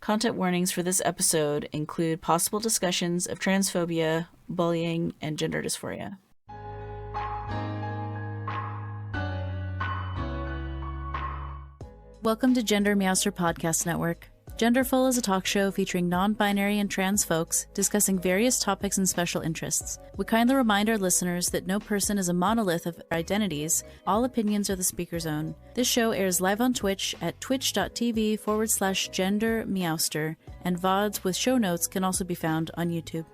Content warnings for this episode include possible discussions of transphobia, bullying, and gender dysphoria. Welcome to GenderMeowster Podcast Network. Genderful is a talk show featuring non-binary and trans folks discussing various topics and special interests. We kindly remind our listeners that no person is a monolith of identities. All opinions are the speaker's own. This show airs live on Twitch at twitch.tv/GenderMeowster, and VODs with show notes can also be found on YouTube.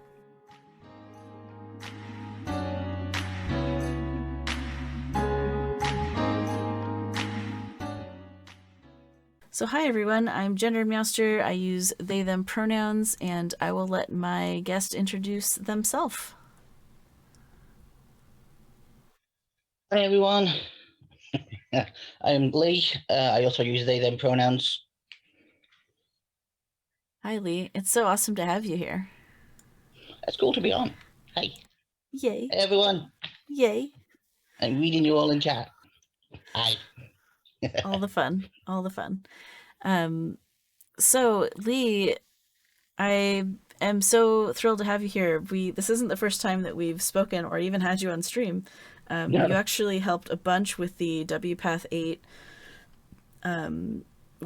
So hi everyone, I'm GenderMeowster. I use they/them pronouns, and I will let my guest introduce themselves. Hi everyone, I'm Lee. I also use they/them pronouns. Hi Lee, it's so awesome to have you here. It's cool to be on. Hi. Yay. Hey everyone. Yay. I'm reading you all in chat. Hi. all the fun. So Lee, I am so thrilled to have you here. This isn't the first time that we've spoken or even had you on stream. No. You actually helped a bunch with the WPath 8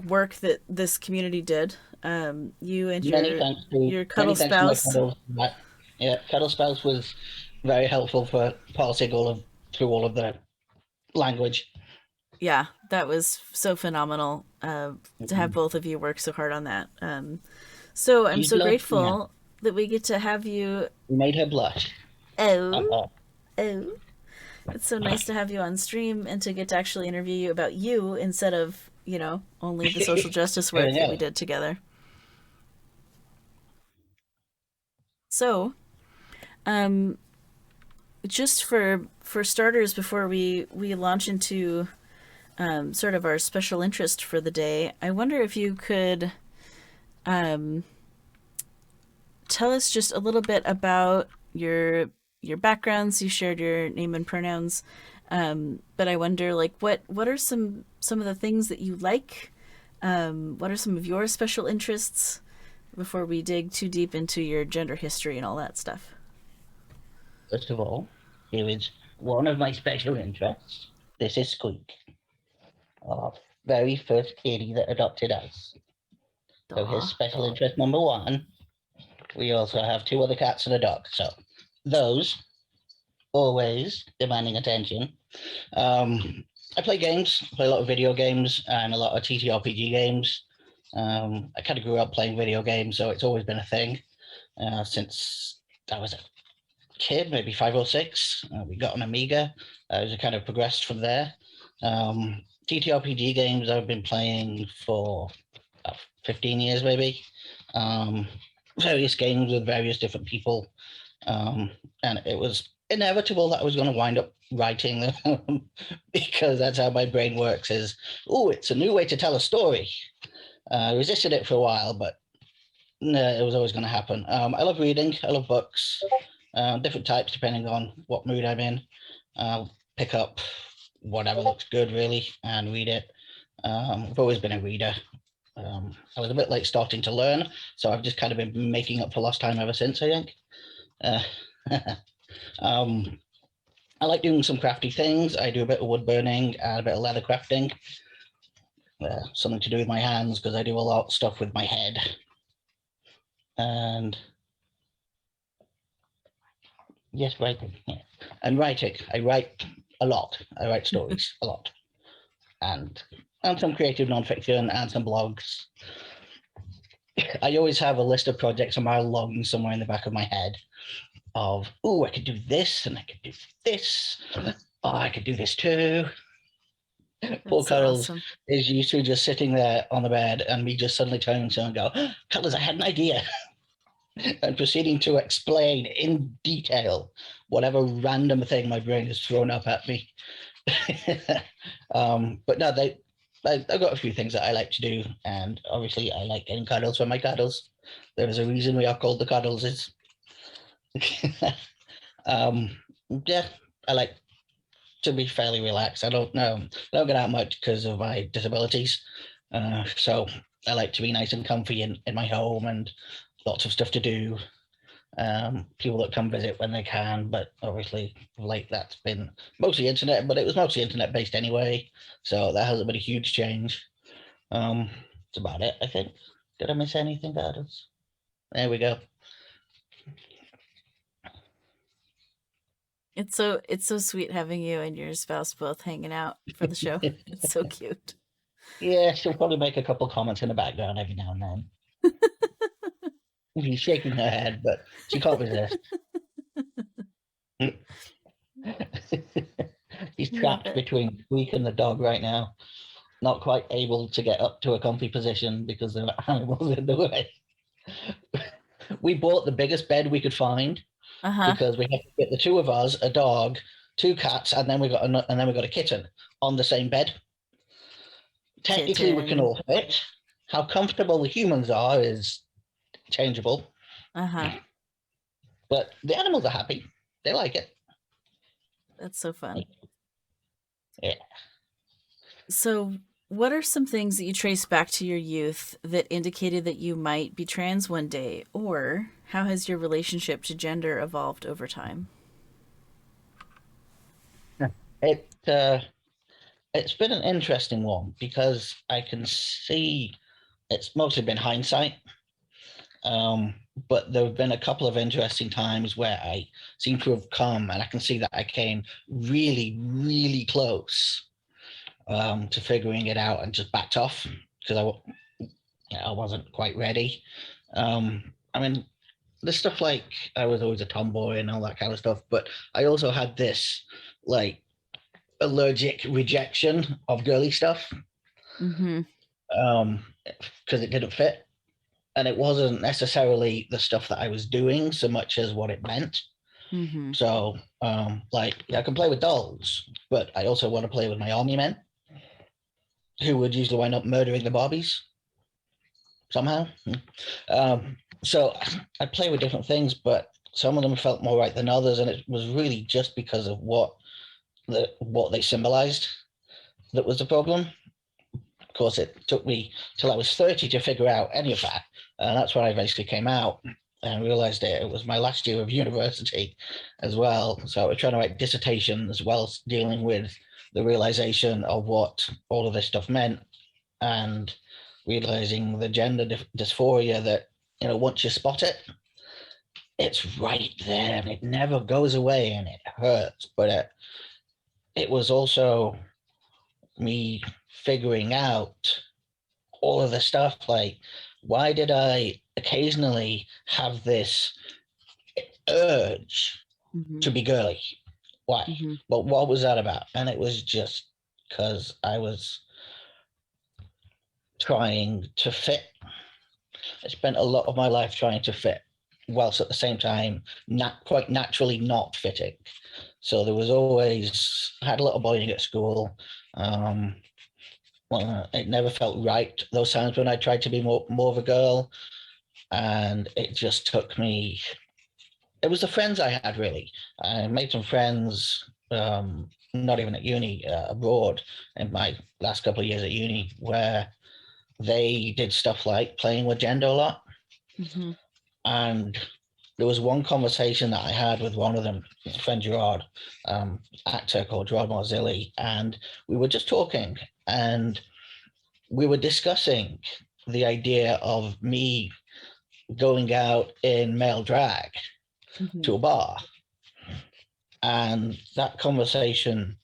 work that this community did. You and your Cuddle spouse. Cuddle spouse was very helpful for parsing through all of the language. Yeah, that was so phenomenal to have both of you work so hard on that. So I'm so grateful that we get to have you. You made her blush. Oh. It's so nice to have you on stream and to get to actually interview you about you instead of, only the social justice work that we did together. So, just for starters, before we launch into sort of our special interest for the day, I wonder if you could tell us just a little bit about your backgrounds. You shared your name and pronouns, but I wonder, what are some of the things that you like? What are some of your special interests before we dig too deep into your gender history and all that stuff? First of all, here is one of my special interests. This is Squeak, our very first kitty that adopted us. So his special interest number one. We also have 2 other cats and a dog. So those always demanding attention. I play games. I play a lot of video games and a lot of TTRPG games. I kind of grew up playing video games, so it's always been a thing since I was a kid, maybe 5 or 6. We got an Amiga. It kind of progressed from there. TTRPG games I've been playing for about 15 years, maybe. Various games with various different people. And it was inevitable that I was going to wind up writing them because that's how my brain works is, it's a new way to tell a story. I resisted it for a while, but no, it was always going to happen. I love reading. I love books, different types depending on what mood I'm in. I'll pick up whatever looks good, really, and read it. I've always been a reader. I was a bit late starting to learn, so I've just kind of been making up for lost time ever since, I think. I like doing some crafty things. I do a bit of wood burning and a bit of leather crafting. Something to do with my hands because I do a lot of stuff with my head. And yes, writing. Yeah. And writing. I write a lot. I write stories a lot. And some creative nonfiction and some blogs. I always have a list of projects a mile long somewhere in the back of my head of, I could do this and I could do this. I could do this too. Poor Cuddles is used to just sitting there on the bed and me just suddenly turning to him and go, Cuddles, I had an idea. And proceeding to explain in detail whatever random thing my brain has thrown up at me. But no, I've got a few things that I like to do, and obviously I like getting cuddles from my cuddles. There is a reason we are called the Cuddleses. Yeah, I like to be fairly relaxed. I don't get out much because of my disabilities. So I like to be nice and comfy in my home and lots of stuff to do. People that come visit when they can, but obviously like that's been mostly internet, but it was mostly internet based anyway, so that hasn't been a huge change. That's about it, I think. Did I miss anything, Gardens? There we go. It's so sweet having you and your spouse both hanging out for the show. It's so cute. Yeah, she'll probably make a couple comments in the background every now and then. She's shaking her head, but she can't resist. He's Love trapped it. between Squeak and the dog right now, not quite able to get up to a comfy position because there are animals in the way. We bought the biggest bed we could find Uh-huh. because we had to get the two of us, a dog, two cats, and then we got a kitten on the same bed. Technically, we can Kitten. all fit. How comfortable the humans are is changeable, Uh-huh. but the animals are happy. They like it. That's so fun. Yeah. So, what are some things that you trace back to your youth that indicated that you might be trans one day? Or how has your relationship to gender evolved over time? It it's been an interesting one because I can see it's mostly been hindsight. But there have been a couple of interesting times where I seem to have come, and I can see that I came really, really close to figuring it out and just backed off because I wasn't quite ready. I mean, there's stuff like I was always a tomboy and all that kind of stuff, but I also had this like allergic rejection of girly stuff Mm-hmm. because it didn't fit. And it wasn't necessarily the stuff that I was doing so much as what it meant. Mm-hmm. So, like, I can play with dolls, but I also want to play with my army men, who would usually wind up murdering the Barbies somehow. So I play with different things, but some of them felt more right than others, and it was really just because of what they symbolized that was the problem. Of course, it took me till I was 30 to figure out any of that, and that's when I eventually came out and realized it was my last year of university as well. So I was trying to write dissertation as well as dealing with the realization of what all of this stuff meant and realizing the gender dysphoria that, once you spot it, it's right there and it never goes away and it hurts. But it was also me figuring out all of the stuff like, why did I occasionally have this urge Mm-hmm. to be girly? Why? Mm-hmm. Well, what was that about? And it was just because I was trying to fit. I spent a lot of my life trying to fit, whilst at the same time not quite naturally not fitting. So there was always, I had a little bullying at school. Well, it never felt right those times when I tried to be more of a girl, and it just took me. It was the friends I had really. I made some friends, not even at uni, abroad in my last couple of years at uni, where they did stuff like playing with gender a lot. Mm-hmm. And there was one conversation that I had with one of them, friend Gerard, actor called Gerard Marzilli, and we were just talking, and we were discussing the idea of me going out in male drag Mm-hmm. to a bar. And that conversation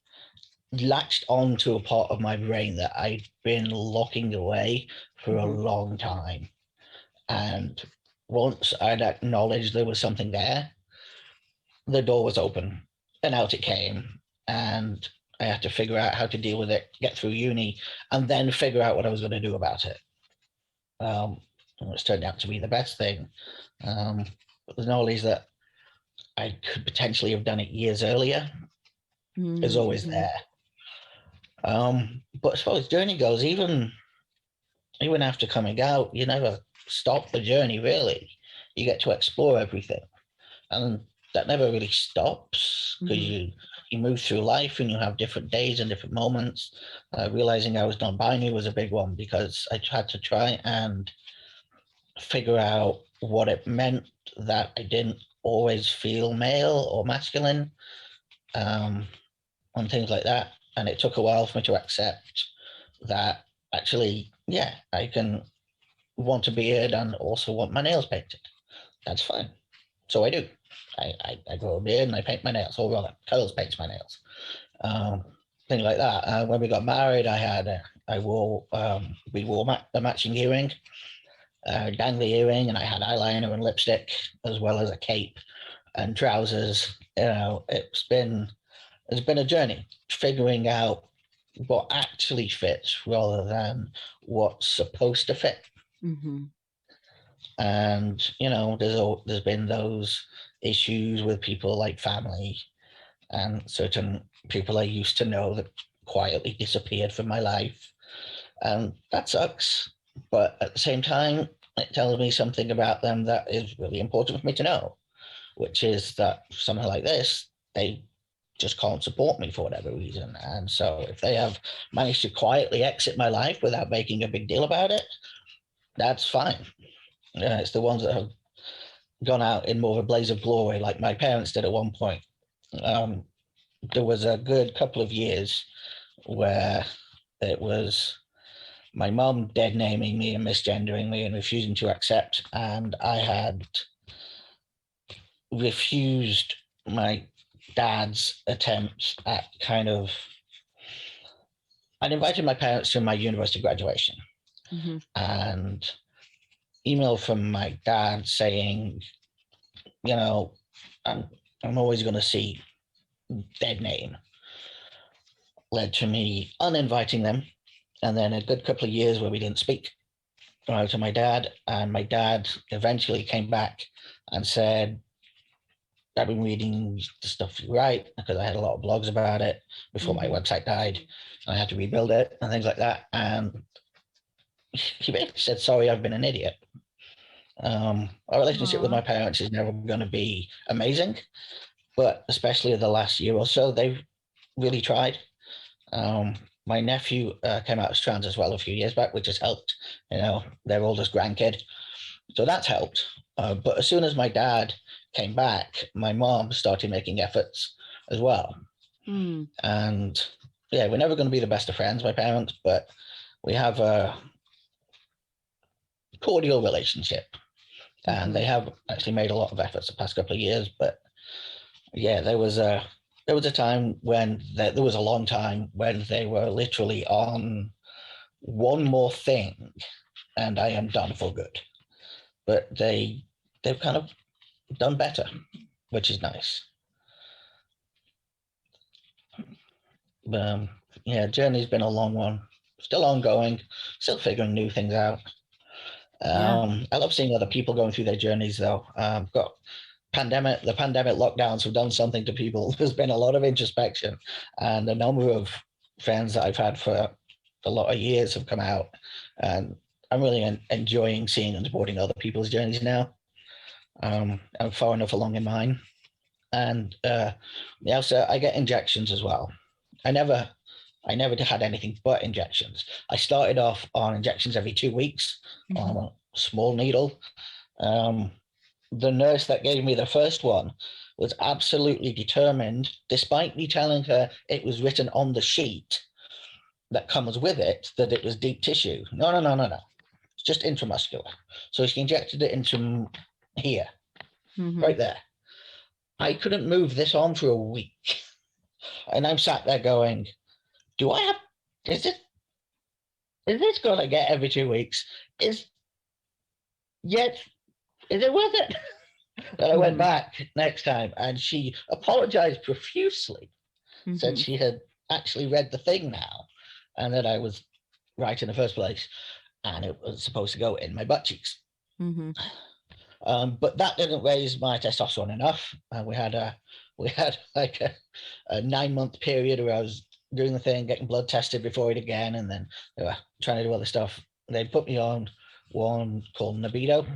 latched onto a part of my brain that I'd been locking away for a Mm-hmm. long time. And once I'd acknowledged there was something there, the door was open and out it came. And I had to figure out how to deal with it, get through uni, and then figure out what I was going to do about it. It's turned out to be the best thing. But there's knowledge that I could potentially have done it years earlier is always Mm-hmm. there. But as far as journey goes, even after coming out, you never stop the journey really. You get to explore everything, and that never really stops because Mm-hmm. you move through life and you have different days and different moments. Realizing I was non-binary was a big one, because I had to try and figure out what it meant that I didn't always feel male or masculine, and things like that. And it took a while for me to accept that actually, yeah, I can want a beard and also want my nails painted. That's fine. So I do. I grow a beard and I paint my nails. Or rather, Cuddles paints my nails. Things like that. When we got married, we wore a matching earring, dangly earring, and I had eyeliner and lipstick, as well as a cape and trousers. It's been a journey figuring out what actually fits rather than what's supposed to fit. Mm-hmm. And there's been those issues with people like family and certain people I used to know that quietly disappeared from my life, and that sucks. But at the same time, it tells me something about them that is really important for me to know, which is that something like this, they just can't support me for whatever reason. And so if they have managed to quietly exit my life without making a big deal about it, that's fine. It's the ones that have gone out in more of a blaze of glory, like my parents did at one point. There was a good couple of years where it was my mum dead naming me and misgendering me and refusing to accept, and I had refused my dad's attempts at I'd invited my parents to my university graduation, Mm-hmm. and email from my dad saying, I'm always going to see dead name, led to me uninviting them, and then a good couple of years where we didn't speak to my dad. And my dad eventually came back and said, I've been reading the stuff you write, because I had a lot of blogs about it before my website died, and I had to rebuild it and things like that. And he basically said, sorry, I've been an idiot. Our relationship with my parents is never going to be amazing, but especially the last year or so, they've really tried. My nephew came out as trans as well a few years back, which has helped, their oldest grandkid. So that's helped. But as soon as my dad came back, my mom started making efforts as well. Mm. And yeah, we're never going to be the best of friends, my parents, but we have a cordial relationship. And they have actually made a lot of efforts the past couple of years. But yeah, there was a time when there was a long time when they were literally on one more thing and I am done for good. But they've kind of done better, which is nice. Yeah, journey's been a long one, still ongoing, still figuring new things out. I love seeing other people going through their journeys, though. Got the pandemic lockdowns have done something to people. There's been a lot of introspection, and a number of friends that I've had for a lot of years have come out, and I'm really enjoying seeing and supporting other people's journeys now. I'm far enough along in mine, and so I get injections as well. I never had anything but injections. I started off on injections every 2 weeks on a small needle. The nurse that gave me the first one was absolutely determined, despite me telling her it was written on the sheet that comes with it that it was deep tissue. No. It's just intramuscular. So she injected it into here, right there. I couldn't move this arm for a week. And I'm sat there going, is this gonna get every 2 weeks? Is it worth it? And I went back next time, and she apologized profusely, said she had actually read the thing now, and that I was right in the first place, and it was supposed to go in my butt cheeks. But that didn't raise my testosterone enough. We had like a 9-month period where I was doing the thing, getting blood tested before it again, and then they were trying to do other stuff. They put me on one called Nabido,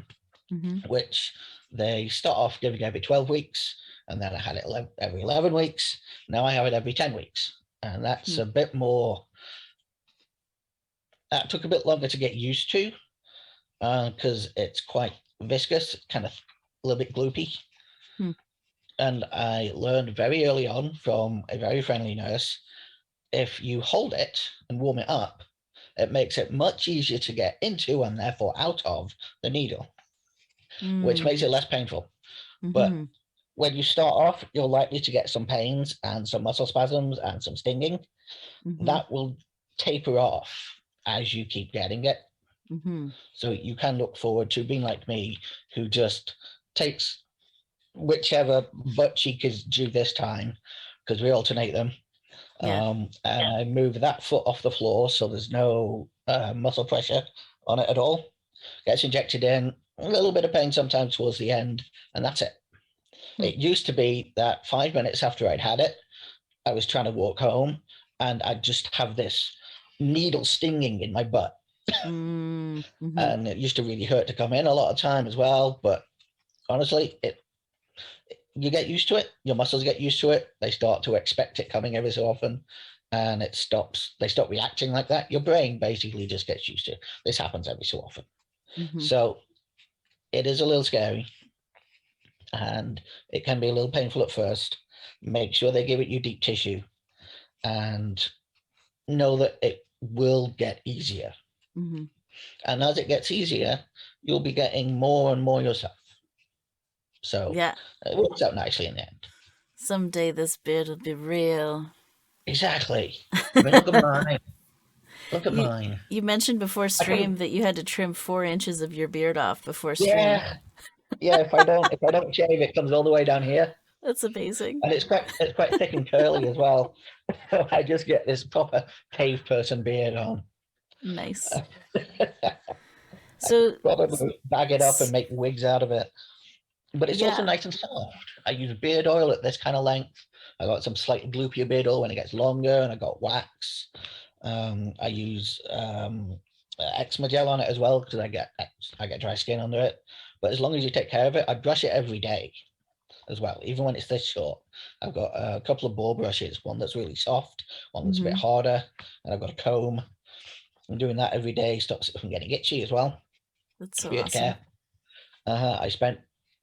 which they start off giving every 12 weeks, and then I had it every 11 weeks. Now I have it every 10 weeks, and that's a bit more. That took a bit longer to get used to because it's quite viscous, kind of a little bit gloopy. And I learned very early on from a very friendly nurse, if you hold it and warm it up, it makes it much easier to get into and therefore out of the needle, which makes it less painful. But when you start off, you're likely to get some pains and some muscle spasms and some stinging. That will taper off as you keep getting it. So you can look forward to being like me, who just takes whichever butt cheek is due this time, because we alternate them. And I move that foot off the floor so there's no muscle pressure on it at all. Gets injected in, a little bit of pain sometimes towards the end, and that's it. It used to be that 5 minutes after I'd had it, I was trying to walk home and I'd just have this needle stinging in my butt. And it used to really hurt to come in a lot of time as well. But honestly, you get used to it. Your muscles get used to it. They start to expect it coming every so often, and it stops. They stop reacting like that. Your brain basically just gets used to it. This happens every so often. So it is a little scary, and it can be a little painful at first. Make sure they give it you deep tissue, and know that it will get easier. And as it gets easier, you'll be getting more and more yourself. So it works out nicely in the end. Someday this beard will be real. Exactly. I mean, look at mine. Look at mine. You mentioned before stream that you had to trim 4 inches of your beard off before stream. Yeah. If I don't shave, it comes all the way down here. That's amazing. And it's quite thick and curly as well. I just get this proper cave person beard on. Nice. So probably bag it up and make wigs out of it. But it's also nice and soft. I use beard oil at this kind of length. I got some slightly gloopier beard oil when it gets longer, and I got wax. I use eczema gel on it as well because I get dry skin under it. But as long as you take care of it, I brush it every day as well, even when it's this short. I've got a couple of ball brushes, one that's really soft, one that's a bit harder, and I've got a comb. I'm doing that every day, stops it from getting itchy as well. That's so beard awesome. Care.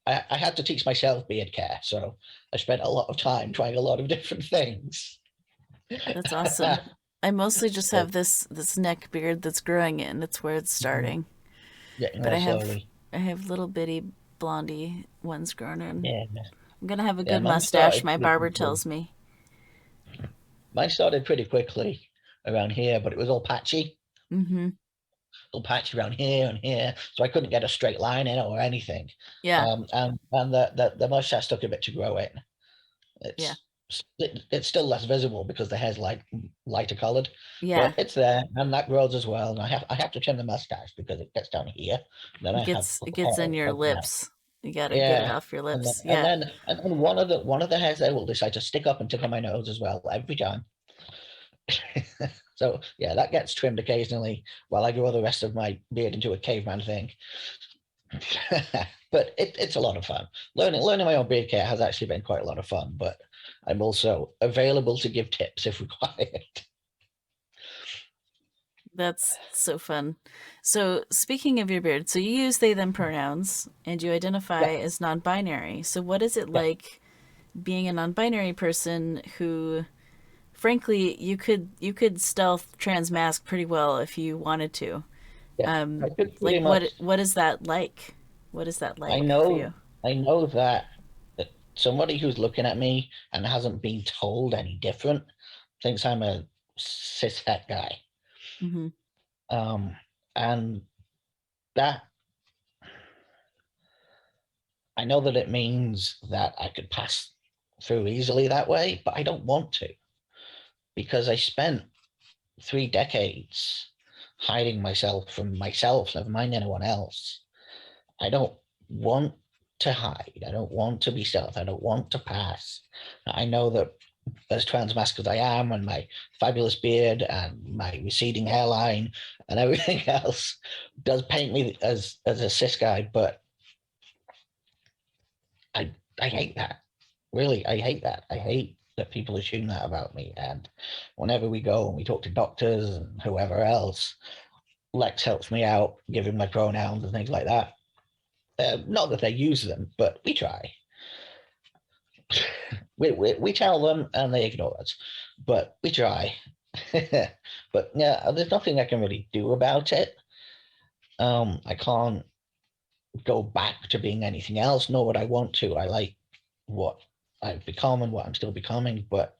I had to teach myself beard care, so I spent a lot of time trying a lot of different things. That's awesome. I mostly just have this neck beard that's growing in. It's where it's starting. But I have little bitty blondie ones grown in. Yeah. I'm gonna have a good mustache, my barber tells me. Mine started pretty quickly around here, but it was all patchy. Little patchy around here and here, so I couldn't get a straight line in it or anything. And the mustache took a bit to grow in. It's still less visible because the hair's lighter colored. But it's there, and that grows as well. And I have to trim the mustache because it gets down here. Then it gets in your lips. You gotta get it off your lips. And then one of the hairs there will decide to stick up and tickle my nose as well every time. So that gets trimmed occasionally while I grow the rest of my beard into a caveman thing. But it's a lot of fun. Learning my own beard care has actually been quite a lot of fun, but I'm also available to give tips if required. That's so fun. So speaking of your beard, so you use they them pronouns and you identify as non-binary. So what is it like being a non-binary person who, frankly, you could stealth transmask pretty well if you wanted to. What is that like? What is that like for you? I know that somebody who's looking at me and hasn't been told any different thinks I'm a cishet guy. And that I know that it means that I could pass through easily that way, but I don't want to, because I spent 3 decades hiding myself from myself, never mind anyone else. I don't want to hide. I don't want to be stealth. I don't want to pass. I know that as transmasked as I am, and my fabulous beard and my receding hairline and everything else does paint me as a cis guy, but I hate that. Really, I hate that. I hate that people assume that about me. And whenever we go and we talk to doctors and whoever else, Lex helps me out, giving my pronouns and things like that. Not that they use them, but we try. We tell them and they ignore us, but we try. But yeah, there's nothing I can really do about it. I can't go back to being anything else, nor would I want to. I like what I've become and what I'm still becoming, but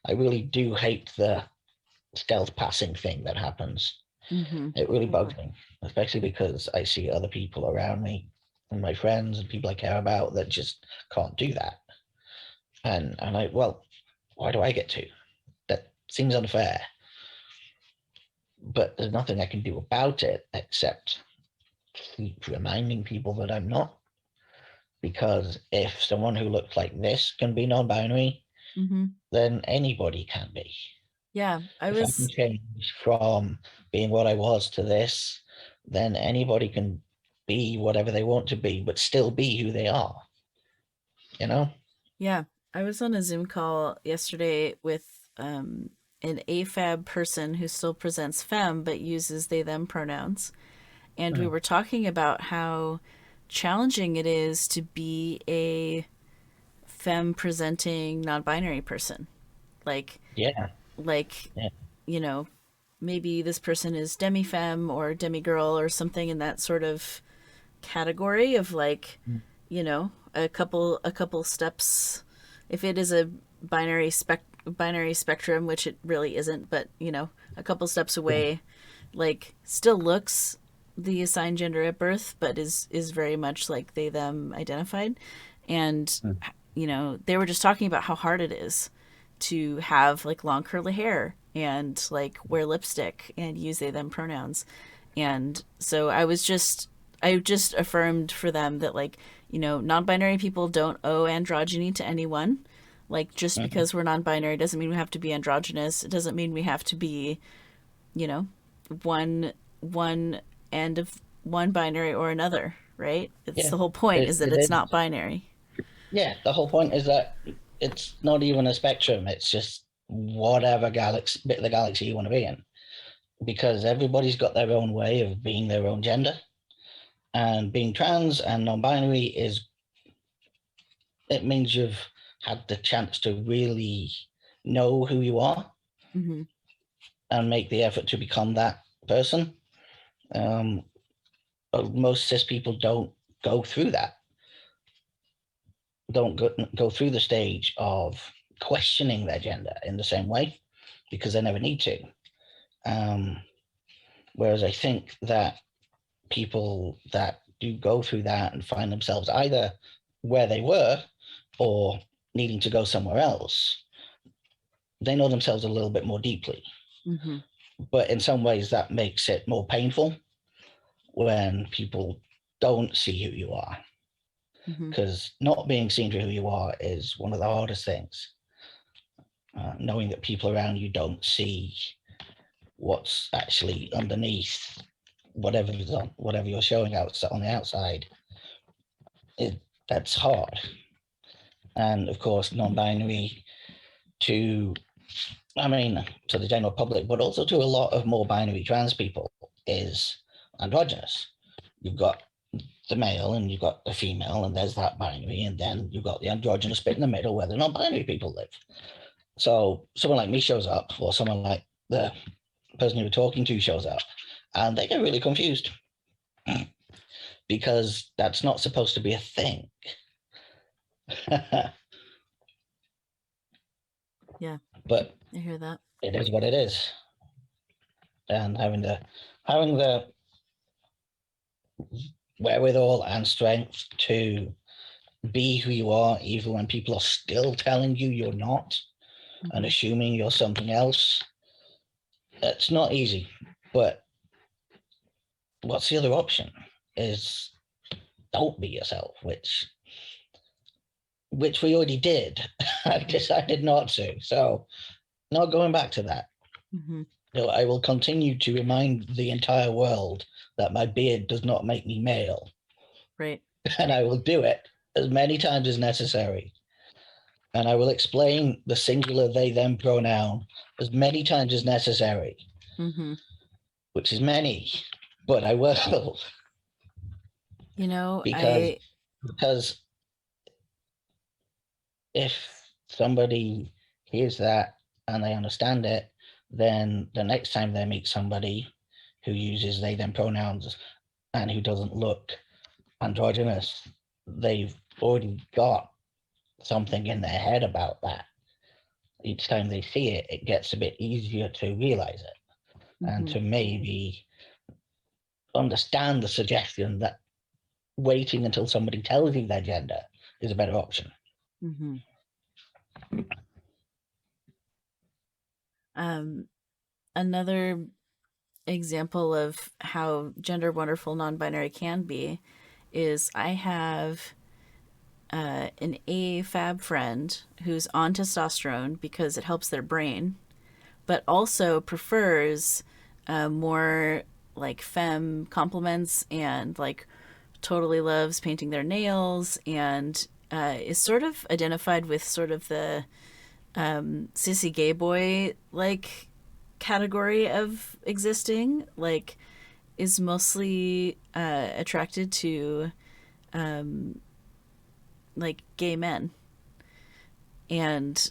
I really do hate the stealth passing thing that happens. Mm-hmm. It really bugs me, especially because I see other people around me and my friends and people I care about that just can't do that. And I'm like, well, why do I get to? That seems unfair. But there's nothing I can do about it except keep reminding people that I'm not. Because if someone who looks like this can be non binary, Mm-hmm. then anybody can be. Yeah, I If I can was. change from being what I was to this, then anybody can be whatever they want to be, but still be who they are, you know? Yeah, I was on a Zoom call yesterday with an AFAB person who still presents femme but uses they them pronouns, and we Mm. were talking about how challenging it is to be a femme presenting non-binary person. Like Yeah, like yeah. you know, maybe this person is demi-femme or demi-girl or something in that sort of category of like, Mm. a couple steps. If it is a binary spectrum, which it really isn't, but a couple steps Yeah. away, like still looks the assigned gender at birth, but is very much like they them identified. And Mm. they were just talking about how hard it is to have like long curly hair and like wear lipstick and use they them pronouns. And so I just affirmed for them that like, non-binary people don't owe androgyny to anyone. Like just Mhm. because we're non-binary doesn't mean we have to be androgynous. It doesn't mean we have to be, you know, one end of one binary or another, right? It's Yeah, the whole point is that it it's is. not binary. Yeah, the whole point is that it's not even a spectrum. It's just whatever galaxy bit of the galaxy you want to be in, because everybody's got their own way of being their own gender, and being trans and non-binary is it means you've had the chance to really know who you are Mm-hmm. and make the effort to become that person. Um, but most cis people don't go through that, don't go through the stage of questioning their gender in the same way because they never need to. Um, whereas I think that people that do go through that and find themselves either where they were or needing to go somewhere else, they know themselves a little bit more deeply. Mm-hmm. But in some ways, that makes it more painful when people don't see who you are. Mm-hmm. Because not being seen for who you are is one of the hardest things. Knowing that people around you don't see what's actually underneath whatever you're showing out on the outside, it, that's hard. And of course, non-binary to, I mean, to the general public, but also to a lot of more binary trans people is androgynous. You've got the male and you've got the female, and there's that binary, and then you've got the androgynous bit in the middle where the non-binary people live. So someone like me shows up, or someone like the person you were talking to shows up, and they get really confused because that's not supposed to be a thing. Yeah, But I hear that. it is what it is, and having the wherewithal and strength to be who you are, even when people are still telling you you're not and Mm-hmm. assuming you're something else. It's not easy, but what's the other option? Is don't be yourself, which we already did. I decided not to, so not going back to that. Mm-hmm. I will continue to remind the entire world that my beard does not make me male, Right. and I will do it as many times as necessary. and I will explain the singular they them pronoun as many times as necessary, Mm-hmm. which is many, but I will. You know, because I because if somebody hears that and they understand it, then the next time they meet somebody who uses they them pronouns and who doesn't look androgynous, they've already got something in their head about that. Each time they see it, it gets a bit easier to realize it and mm-hmm. to maybe understand the suggestion that waiting until somebody tells you their gender is a better option. Mm-hmm. Um, another example of how gender wonderful non-binary can be is I have an AFAB friend who's on testosterone because it helps their brain, but also prefers more like femme compliments and like totally loves painting their nails and is sort of identified with sort of the sissy gay boy like category of existing, like is mostly attracted to like gay men. And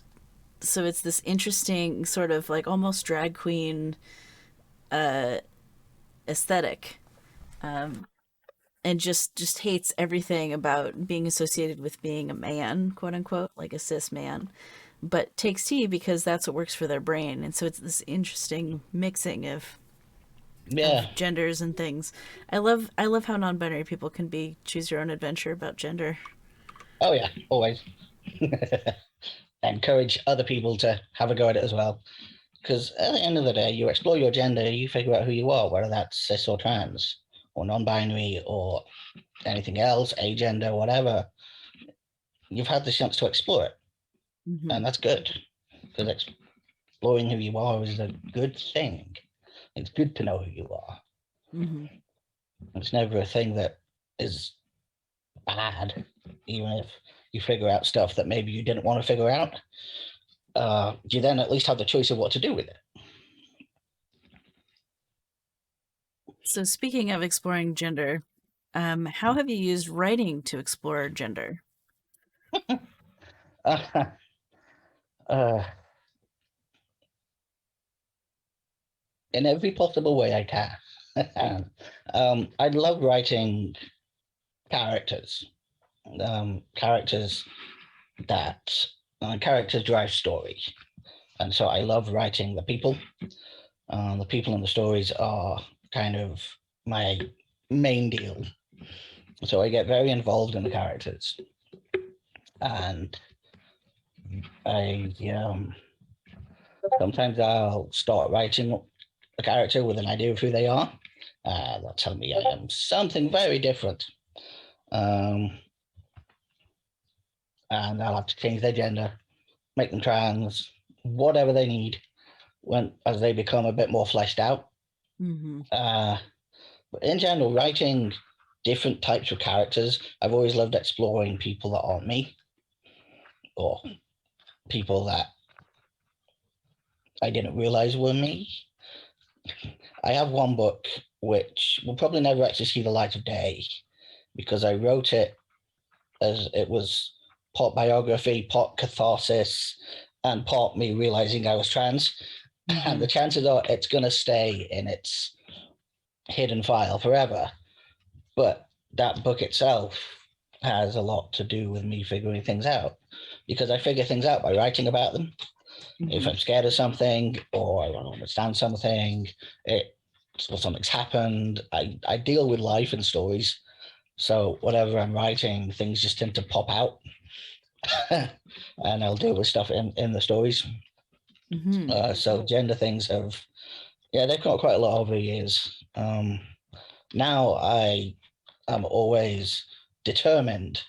so it's this interesting sort of like almost drag queen aesthetic, and just hates everything about being associated with being a man, quote unquote, like a cis man, but takes tea because that's what works for their brain. And so it's this interesting mixing Yeah. of genders and things. I love how non-binary people can be choose your own adventure about gender. Oh yeah, always. Encourage other people to have a go at it as well. Because at the end of the day, you explore your gender, you figure out who you are, whether that's cis or trans, or non-binary, or anything else, agender, whatever. You've had the chance to explore it, Mm-hmm. and that's good. Because exploring who you are is a good thing. It's good to know who you are. Mm-hmm. It's never a thing that is bad, even if you figure out stuff that maybe you didn't want to figure out. You then at least have the choice of what to do with it. So speaking of exploring gender, how have you used writing to explore gender? Uh, uh, in every possible way I can. I love writing characters, characters that characters drive story, and so I love writing the people. The people in the stories are kind of my main deal, so I get very involved in the characters, and I sometimes I'll start writing a character with an idea of who they are. They'll tell me I am something very different. Um, and I'll have to change their gender, make them trans, whatever they need when as they become a bit more fleshed out. Mm-hmm. Uh, but in general, writing different types of characters, I've always loved exploring people that aren't me or people that I didn't realize were me. I have one book which will probably never actually see the light of day because I wrote it as it was part biography, part catharsis, and part me realizing I was trans. And Mm-hmm. the chances are it's going to stay in its hidden file forever. But that book itself has a lot to do with me figuring things out because I figure things out by writing about them. If Mm-hmm. I'm scared of something or I don't understand something, something's happened, I deal with life in stories. So whatever I'm writing, things just tend to pop out and I'll deal with stuff in the stories. Mm-hmm. So gender things have, yeah, they've got quite a lot over the years. Now I am always determined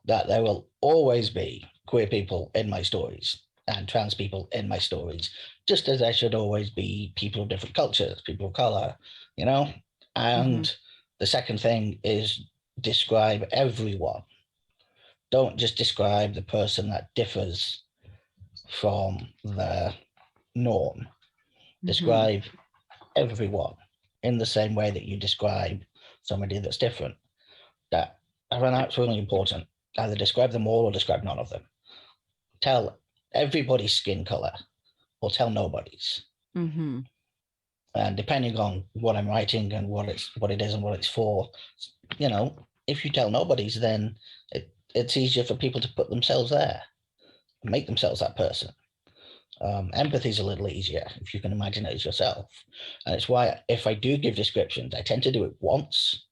that there will always be queer people in my stories and trans people in my stories, just as there should always be people of different cultures, people of color, you know? Mm-hmm. And the second thing is describe everyone. don't just describe the person that differs from the norm. Describe everyone in the same way that you describe somebody that's different. That I find that's really important. Either describe them all or describe none of them. Tell everybody's skin color or tell nobody's. Mm-hmm. And depending on what I'm writing and what it is and what it's for, you know, if you tell nobody's, then it's easier for people to put themselves there, make themselves that person. Empathy is a little easier if you can imagine it as yourself. And it's why if I do give descriptions, I tend to do it once.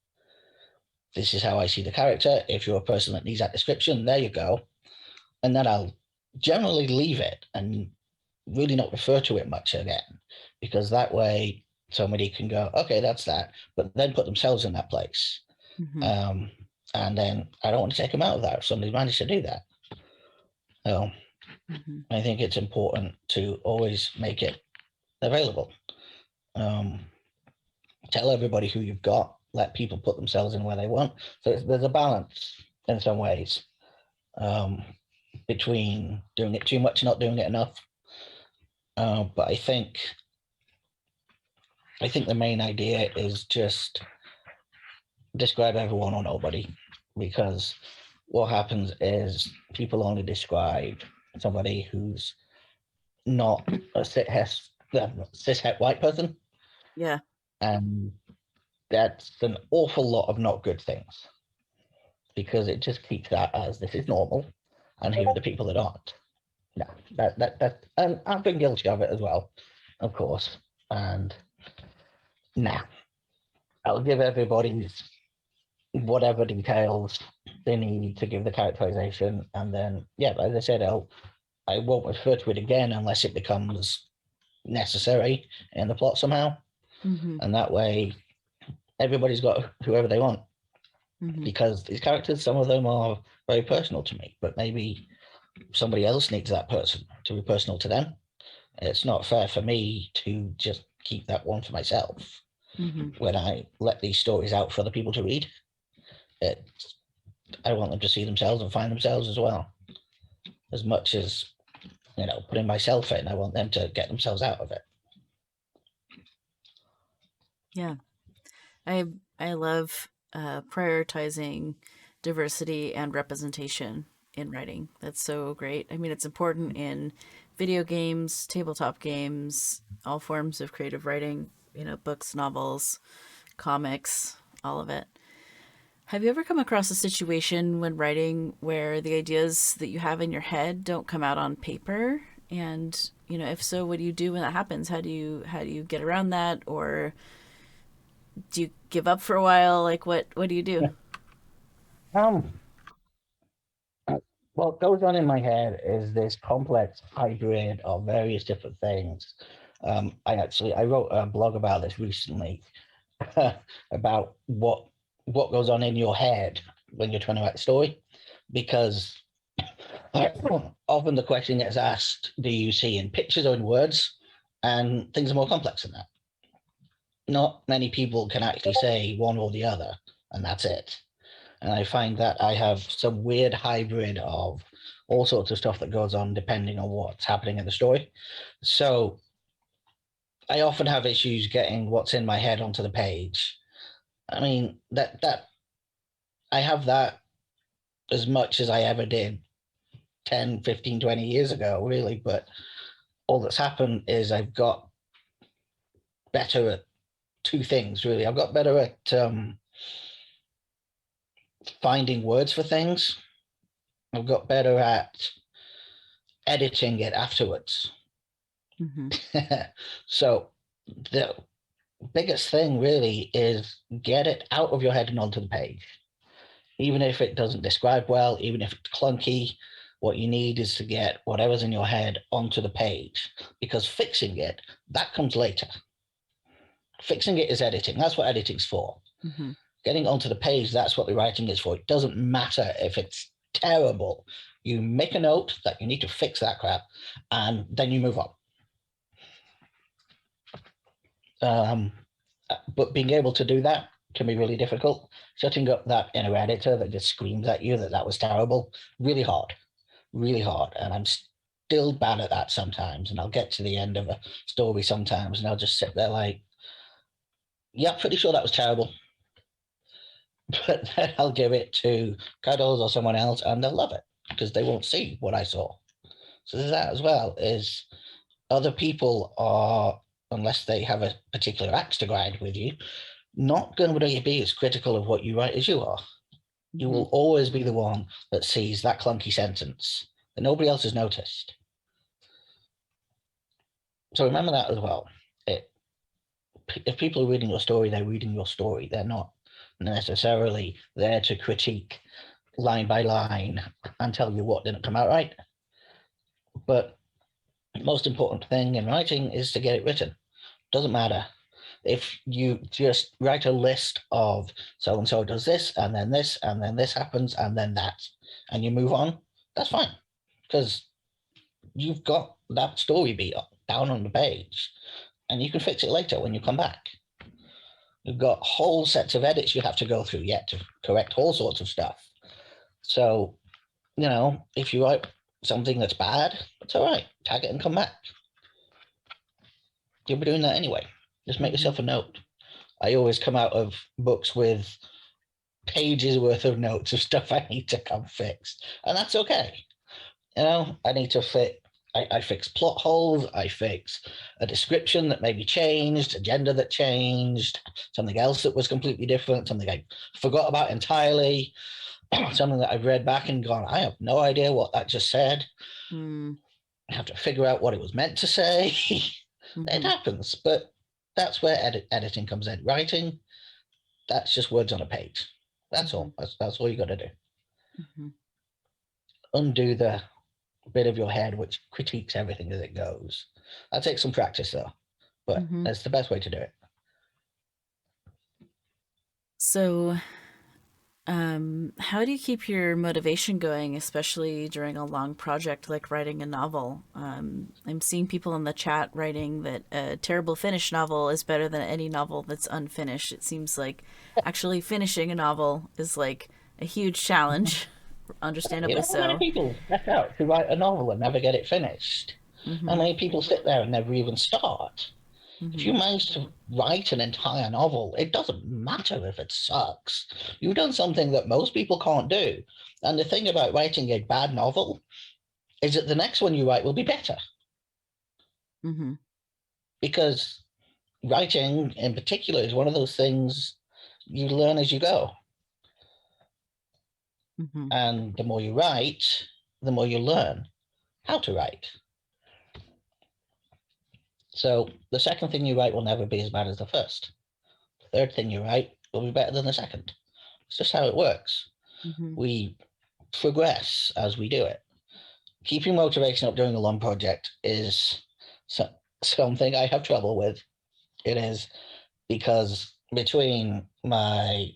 This is how I see the character. If you're a person that needs that description, there you go. And then I'll generally leave it and really not refer to it much again, because that way somebody can go, okay, that's that, but then put themselves in that place. And then I don't want to take them out of that if somebody's managed to do that. So I think it's important to always make it available. Tell everybody who you've got, let people put themselves in where they want. So there's a balance in some ways between doing it too much and not doing it enough. But I think the main idea is just describe everyone or nobody, because what happens is people only describe somebody who's not a cishet white person. Yeah. And that's an awful lot of not good things, because it just keeps that as this is normal and here are the people that aren't. No, that and I've been guilty of it as well, of course. And now I'll give everybody whatever details they need to give the characterization, and then as I said, I won't refer to it again unless it becomes necessary in the plot somehow. And that way everybody's got whoever they want, because these characters, some of them are very personal to me, but maybe somebody else needs that person to be personal to them. It's not fair for me to just keep that one for myself when I let these stories out for other people to read. I want them to see themselves and find themselves as well. As much as, putting myself in, I want them to get themselves out of it. Yeah. I love prioritizing diversity and representation in writing. That's so great. I mean, it's important in video games, tabletop games, all forms of creative writing, books, novels, comics, all of it. Have you ever come across a situation when writing where the ideas that you have in your head don't come out on paper? And, if so, what do you do when that happens? How do you get around that? Or do you give up for a while? Like, what do you do? What goes on in my head is this complex hybrid of various different things. I wrote a blog about this recently about what goes on in your head when you're trying to write a story, because often the question gets asked, do you see in pictures or in words? And things are more complex than that. Not many people can actually say one or the other, and that's it. And I find that I have some weird hybrid of all sorts of stuff that goes on depending on what's happening in the story. So I often have issues getting what's in my head onto the page. I mean, that I have that as much as I ever did 10, 15, 20 years ago, really. But all that's happened is I've got better at two things, really. I've got better at finding words for things. I've got better at editing it afterwards. So the biggest thing really is get it out of your head and onto the page. Even if it doesn't describe well, even if it's clunky, what you need is to get whatever's in your head onto the page, because fixing it, that comes later. Fixing it is editing. That's what editing's for. Getting onto the page, that's what the writing is for. It doesn't matter if it's terrible. You make a note that you need to fix that crap, and then you move on. But being able to do that can be really difficult. Shutting up that inner editor that just screams at you that was terrible, really hard, really hard. And I'm still bad at that sometimes. And I'll get to the end of a story sometimes and I'll just sit there like, yeah, pretty sure that was terrible. But then I'll give it to Cuddles or someone else and they'll love it because they won't see what I saw. So there's that as well, is other people are, unless they have a particular axe to grind with you, not going to be as critical of what you write as you are. You will always be the one that sees that clunky sentence that nobody else has noticed. So remember that as well. If people are reading your story, they're reading your story. They're not necessarily there to critique line by line and tell you what didn't come out right. But the most important thing in writing is to get it written. Doesn't matter. If you just write a list of so-and-so does this, and then this, and then this happens, and then that, and you move on, that's fine. Because you've got that story beat down on the page, and you can fix it later when you come back. You've got whole sets of edits you have to go through yet to correct all sorts of stuff. So, if you write something that's bad, it's all right. Tag it and come back. You'll be doing that anyway. Just make yourself a note. I always come out of books with pages worth of notes of stuff I need to come fix. And that's okay. I need to I fix plot holes. I fix a description that maybe changed, a gender that changed, something else that was completely different, something I forgot about entirely, something that I've read back and gone, I have no idea what that just said. I have to figure out what it was meant to say. It happens, but that's where editing comes in. Writing, that's just words on a page. That's all. That's all you got to do. Undo the bit of your head which critiques everything as it goes. That takes some practice though, but that's the best way to do it. So, how do you keep your motivation going, especially during a long project like writing a novel? I'm seeing people in the chat writing that a terrible finished novel is better than any novel that's unfinished. It seems like actually finishing a novel is like a huge challenge, understandably so. How many people set out to write a novel and never get it finished? How many people sit there and never even start? If you manage to write an entire novel, it doesn't matter if it sucks. You've done something that most people can't do. And the thing about writing a bad novel is that the next one you write will be better. Because writing in particular is one of those things you learn as you go. And the more you write, the more you learn how to write. So the second thing you write will never be as bad as the first. The third thing you write will be better than the second. It's just how it works. We progress as we do it. Keeping motivation up during a long project is something I have trouble with. It is because between my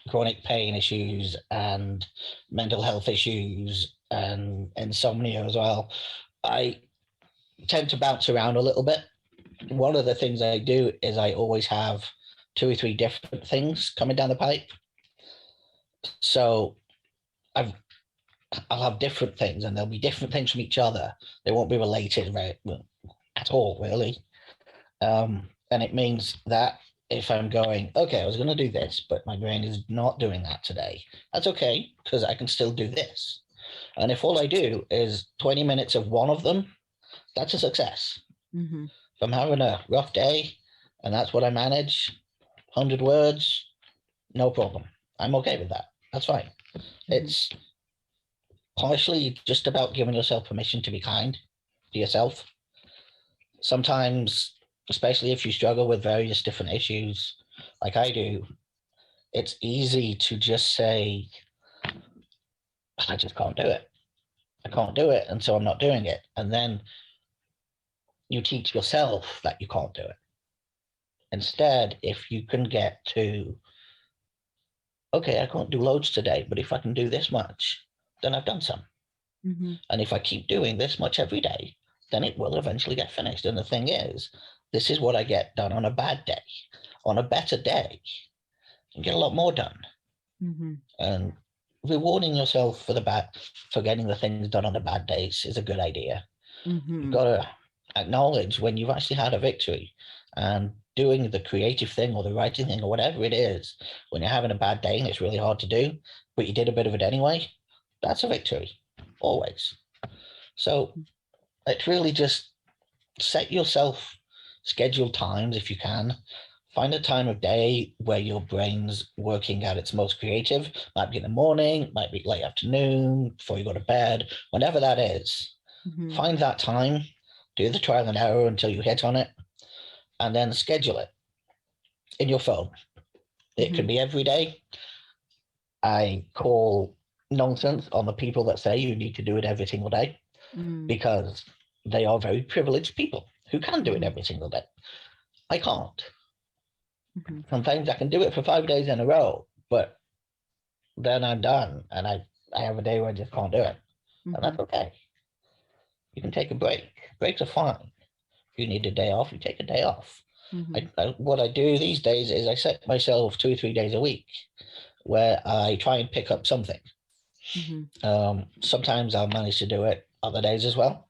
chronic pain issues and mental health issues and insomnia as well, I tend to bounce around a little bit. One of the things I do is I always have 2 or 3 different things coming down the pipe. So I'll have different things and there'll be different things from each other. They won't be related at all, really. And it means that if I'm going, okay, I was going to do this, but my brain is not doing that today, that's okay, because I can still do this. And if all I do is 20 minutes of one of them, that's a success. If I'm having a rough day and that's what I manage, 100 words, no problem. I'm okay with that. That's fine. It's partially just about giving yourself permission to be kind to yourself. Sometimes, especially if you struggle with various different issues like I do, it's easy to just say, I just can't do it. I can't do it, and so I'm not doing it. And then you teach yourself that you can't do it. Instead, if you can get to, okay, I can't do loads today, but if I can do this much, then I've done some. And if I keep doing this much every day, then it will eventually get finished. And the thing is, this is what I get done on a bad day. On a better day, you get a lot more done. Mm-hmm. And rewarding yourself for getting the things done on the bad days is a good idea. You've Mm-hmm. got to acknowledge when you've actually had a victory, and doing the creative thing or the writing thing or whatever it is, when you're having a bad day and it's really hard to do, but you did a bit of it anyway, that's a victory, always. So it's really just set yourself scheduled times if you can. Find a time of day where your brain's working at its most creative. Might be in the morning, might be late afternoon, before you go to bed, whenever that is. Mm-hmm. Find that time, do the trial and error until you hit on it, and then schedule it in your phone. It Mm-hmm. can be every day. I call nonsense on the people that say you need to do it every single day, Mm-hmm. because they are very privileged people who can do it Mm-hmm. every single day. I can't. Mm-hmm. Sometimes I can do it for 5 days in a row, but then I'm done and I have a day where I just can't do it. And Mm-hmm. that's okay. You can take a break. Breaks are fine. If you need a day off, you take a day off. Mm-hmm. What I do these days is I set myself 2 or 3 days a week where I try and pick up something. Mm-hmm. Sometimes I'll manage to do it other days as well.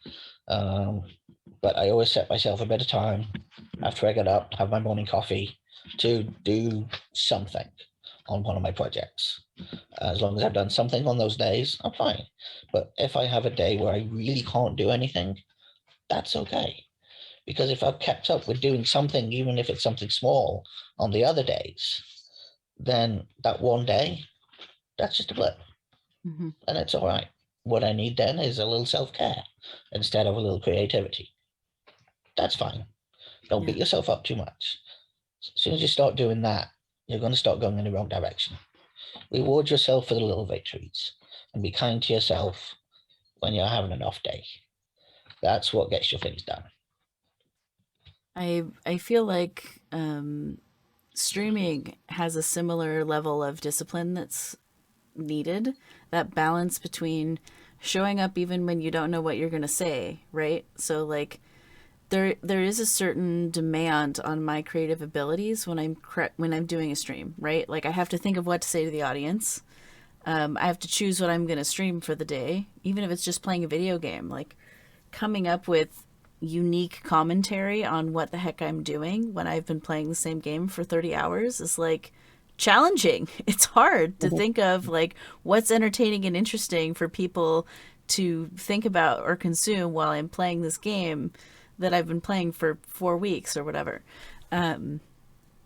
But I always set myself a bit of time after I get up, have my morning coffee, to do something on one of my projects. As long as I've done something on those days, I'm fine. But if I have a day where I really can't do anything, that's okay. Because if I've kept up with doing something, even if it's something small, on the other days, then that one day, that's just a blip. Mm-hmm. And it's all right. What I need then is a little self-care instead of a little creativity. That's fine. Don't Yeah. beat yourself up too much. As soon as you start doing that, you're going to start going in the wrong direction. Reward yourself for the little victories and be kind to yourself when you're having an off day. That's what gets your things done. I feel like streaming has a similar level of discipline that's needed. That balance between showing up even when you don't know what you're going to say, right? So like there is a certain demand on my creative abilities when when I'm doing a stream, right? Like I have to think of what to say to the audience. I have to choose what I'm going to stream for the day, even if it's just playing a video game. Like coming up with unique commentary on what the heck I'm doing when I've been playing the same game for 30 hours is like challenging. It's hard to think of like what's entertaining and interesting for people to think about or consume while I'm playing this game that I've been playing for 4 weeks or whatever. And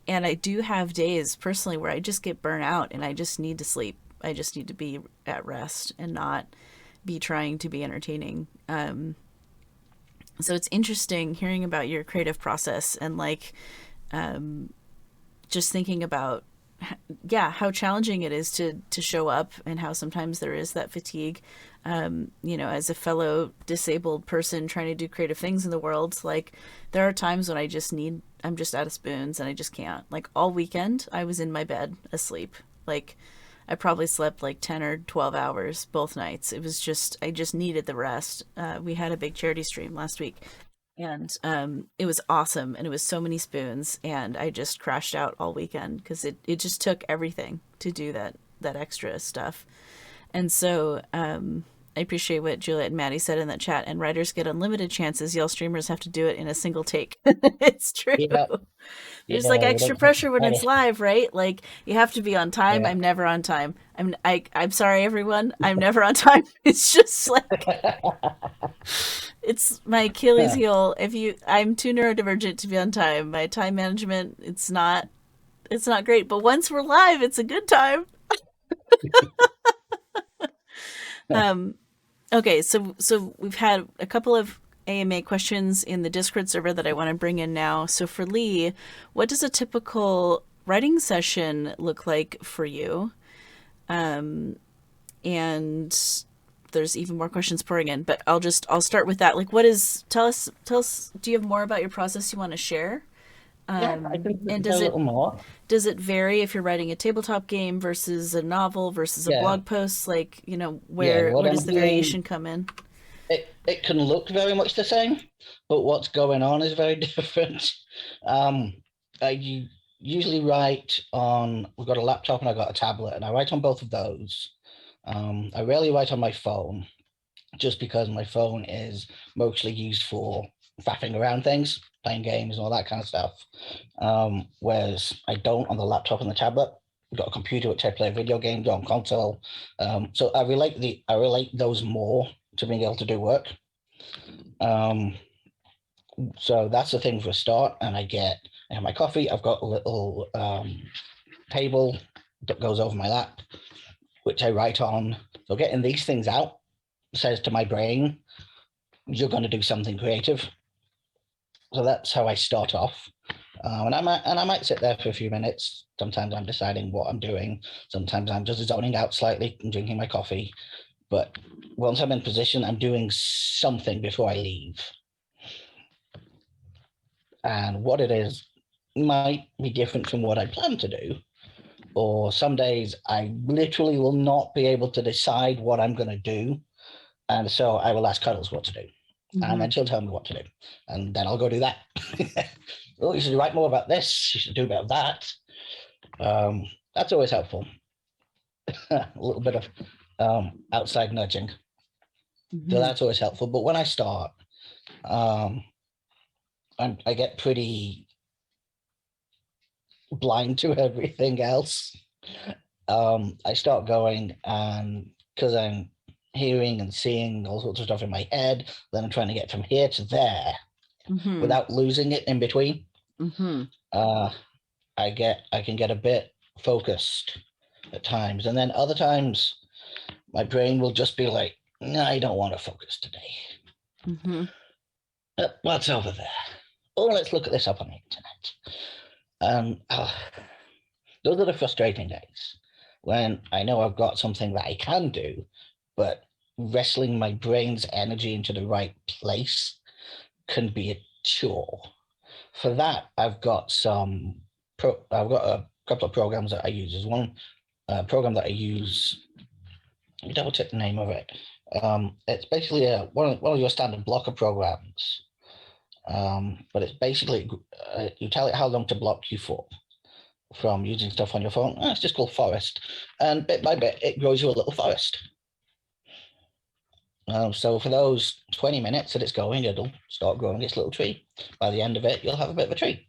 I do have days personally where I just get burnt out and I just need to sleep. I just need to be at rest and not be trying to be entertaining. So it's interesting hearing about your creative process and like just thinking about yeah how challenging it is to show up and how sometimes there is that fatigue. You know, as a fellow disabled person trying to do creative things in the world, like there are times when I'm just out of spoons and I just can't. Like all weekend I was in my bed asleep. Like I probably slept like 10 or 12 hours both nights. It was just I just needed the rest. We had a big charity stream last week and it was awesome and it was so many spoons and I just crashed out all weekend because it just took everything to do that extra stuff. And so I appreciate what Juliet and Maddie said in that chat. And writers get unlimited chances. Y'all streamers have to do it in a single take. It's true. Yeah, There's like you extra don't have pressure when it's to. live, right? Like you have to be on time. Yeah. I'm never on time. I'm sorry, everyone. I'm never on time. It's just like it's my Achilles Yeah. heel. I'm too neurodivergent to be on time. My time management, it's not great. But once we're live, it's a good time. Um, Okay, so we've had a couple of AMA questions in the Discord server that I want to bring in now. So for Lee, what does a typical writing session look like for you? And there's even more questions pouring in, but I'll start with that. Like, tell us. Do you have more about your process you want to share? Yeah, I think we And can tell a little more. does it vary if you're writing a tabletop game versus a novel versus a Yeah, blog post? Like, yeah. where What I'm does the doing, variation come in? it can look very much the same, but what's going on is very different. Um, I usually write on, we've got a laptop and I've got a tablet, and I write on both of those. I rarely write on my phone, just because my phone is mostly used for faffing around things, playing games and all that kind of stuff. Whereas I don't on the laptop and the tablet. I've got a computer which I play video games on console. So I relate those more to being able to do work. So that's the thing for a start. And I have my coffee. I've got a little table that goes over my lap, which I write on. So getting these things out says to my brain, you're going to do something creative. So that's how I start off. And I might sit there for a few minutes. Sometimes I'm deciding what I'm doing. Sometimes I'm just zoning out slightly and drinking my coffee. But once I'm in position, I'm doing something before I leave. And what it is might be different from what I plan to do. Or some days I literally will not be able to decide what I'm going to do. And so I will ask Cuddles what to do. And then she'll tell me what to do. And then I'll go do that. Oh, you should write more about this. You should do a bit of that. That's always helpful. A little bit of outside nudging. So that's always helpful. But when I start, I get pretty blind to everything else. I start going, and because I'm hearing and seeing all sorts of stuff in my head, then I'm trying to get from here to there without losing it in between. I can get a bit focused at times, and then other times my brain will just be like, no, I don't want to focus today. What's over there? Oh, let's look at this up on the internet. Those are the frustrating days when I know I've got something that I can do, but wrestling my brain's energy into the right place can be a chore. For that, I've got a couple of programs that I use. There's one program that I use. Let me double check the name of it. It's basically one of your standard blocker programs, but it's basically you tell it how long to block you for from using stuff on your phone. It's just called Forest, and bit by bit it grows you a little forest. So for those 20 minutes that it's going, it'll start growing its little tree. By the end of it, you'll have a bit of a tree.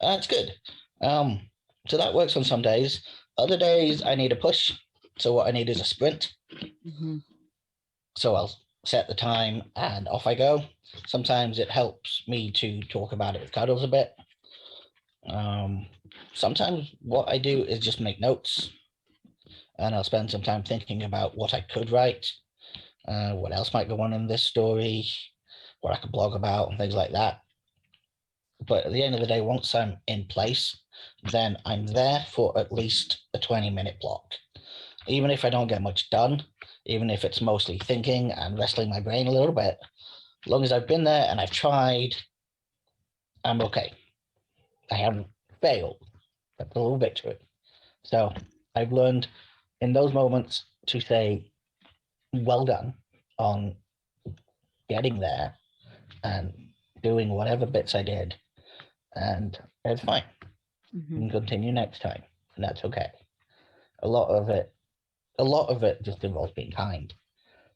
That's good. So that works on some days. Other days, I need a push. So what I need is a sprint. So I'll set the time and off I go. Sometimes it helps me to talk about it with Cuddles a bit. Sometimes what I do is just make notes, and I'll spend some time thinking about what I could write. What else might go on in this story, what I could blog about, and things like that. But at the end of the day, once I'm in place, then I'm there for at least a 20-minute block. Even if I don't get much done, even if it's mostly thinking and wrestling my brain a little bit, as long as I've been there and I've tried, I'm okay. I haven't failed. That's a little victory. So I've learned in those moments to say, well done on getting there and doing whatever bits I did, and it's fine. You can continue next time, and that's okay. A lot of it just involves being kind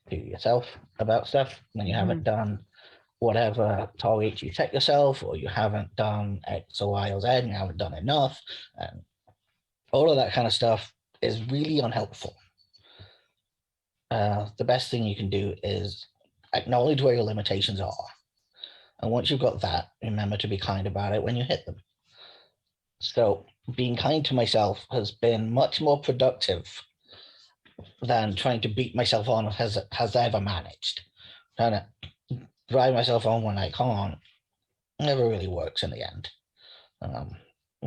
to yourself about stuff when you haven't done whatever target you set yourself, or you haven't done X or Y or Z, and you haven't done enough, and all of that kind of stuff is really unhelpful. The best thing you can do is acknowledge where your limitations are. And once you've got that, remember to be kind about it when you hit them. So being kind to myself has been much more productive than trying to beat myself on has ever managed. Trying to drive myself on when I can't never really works in the end.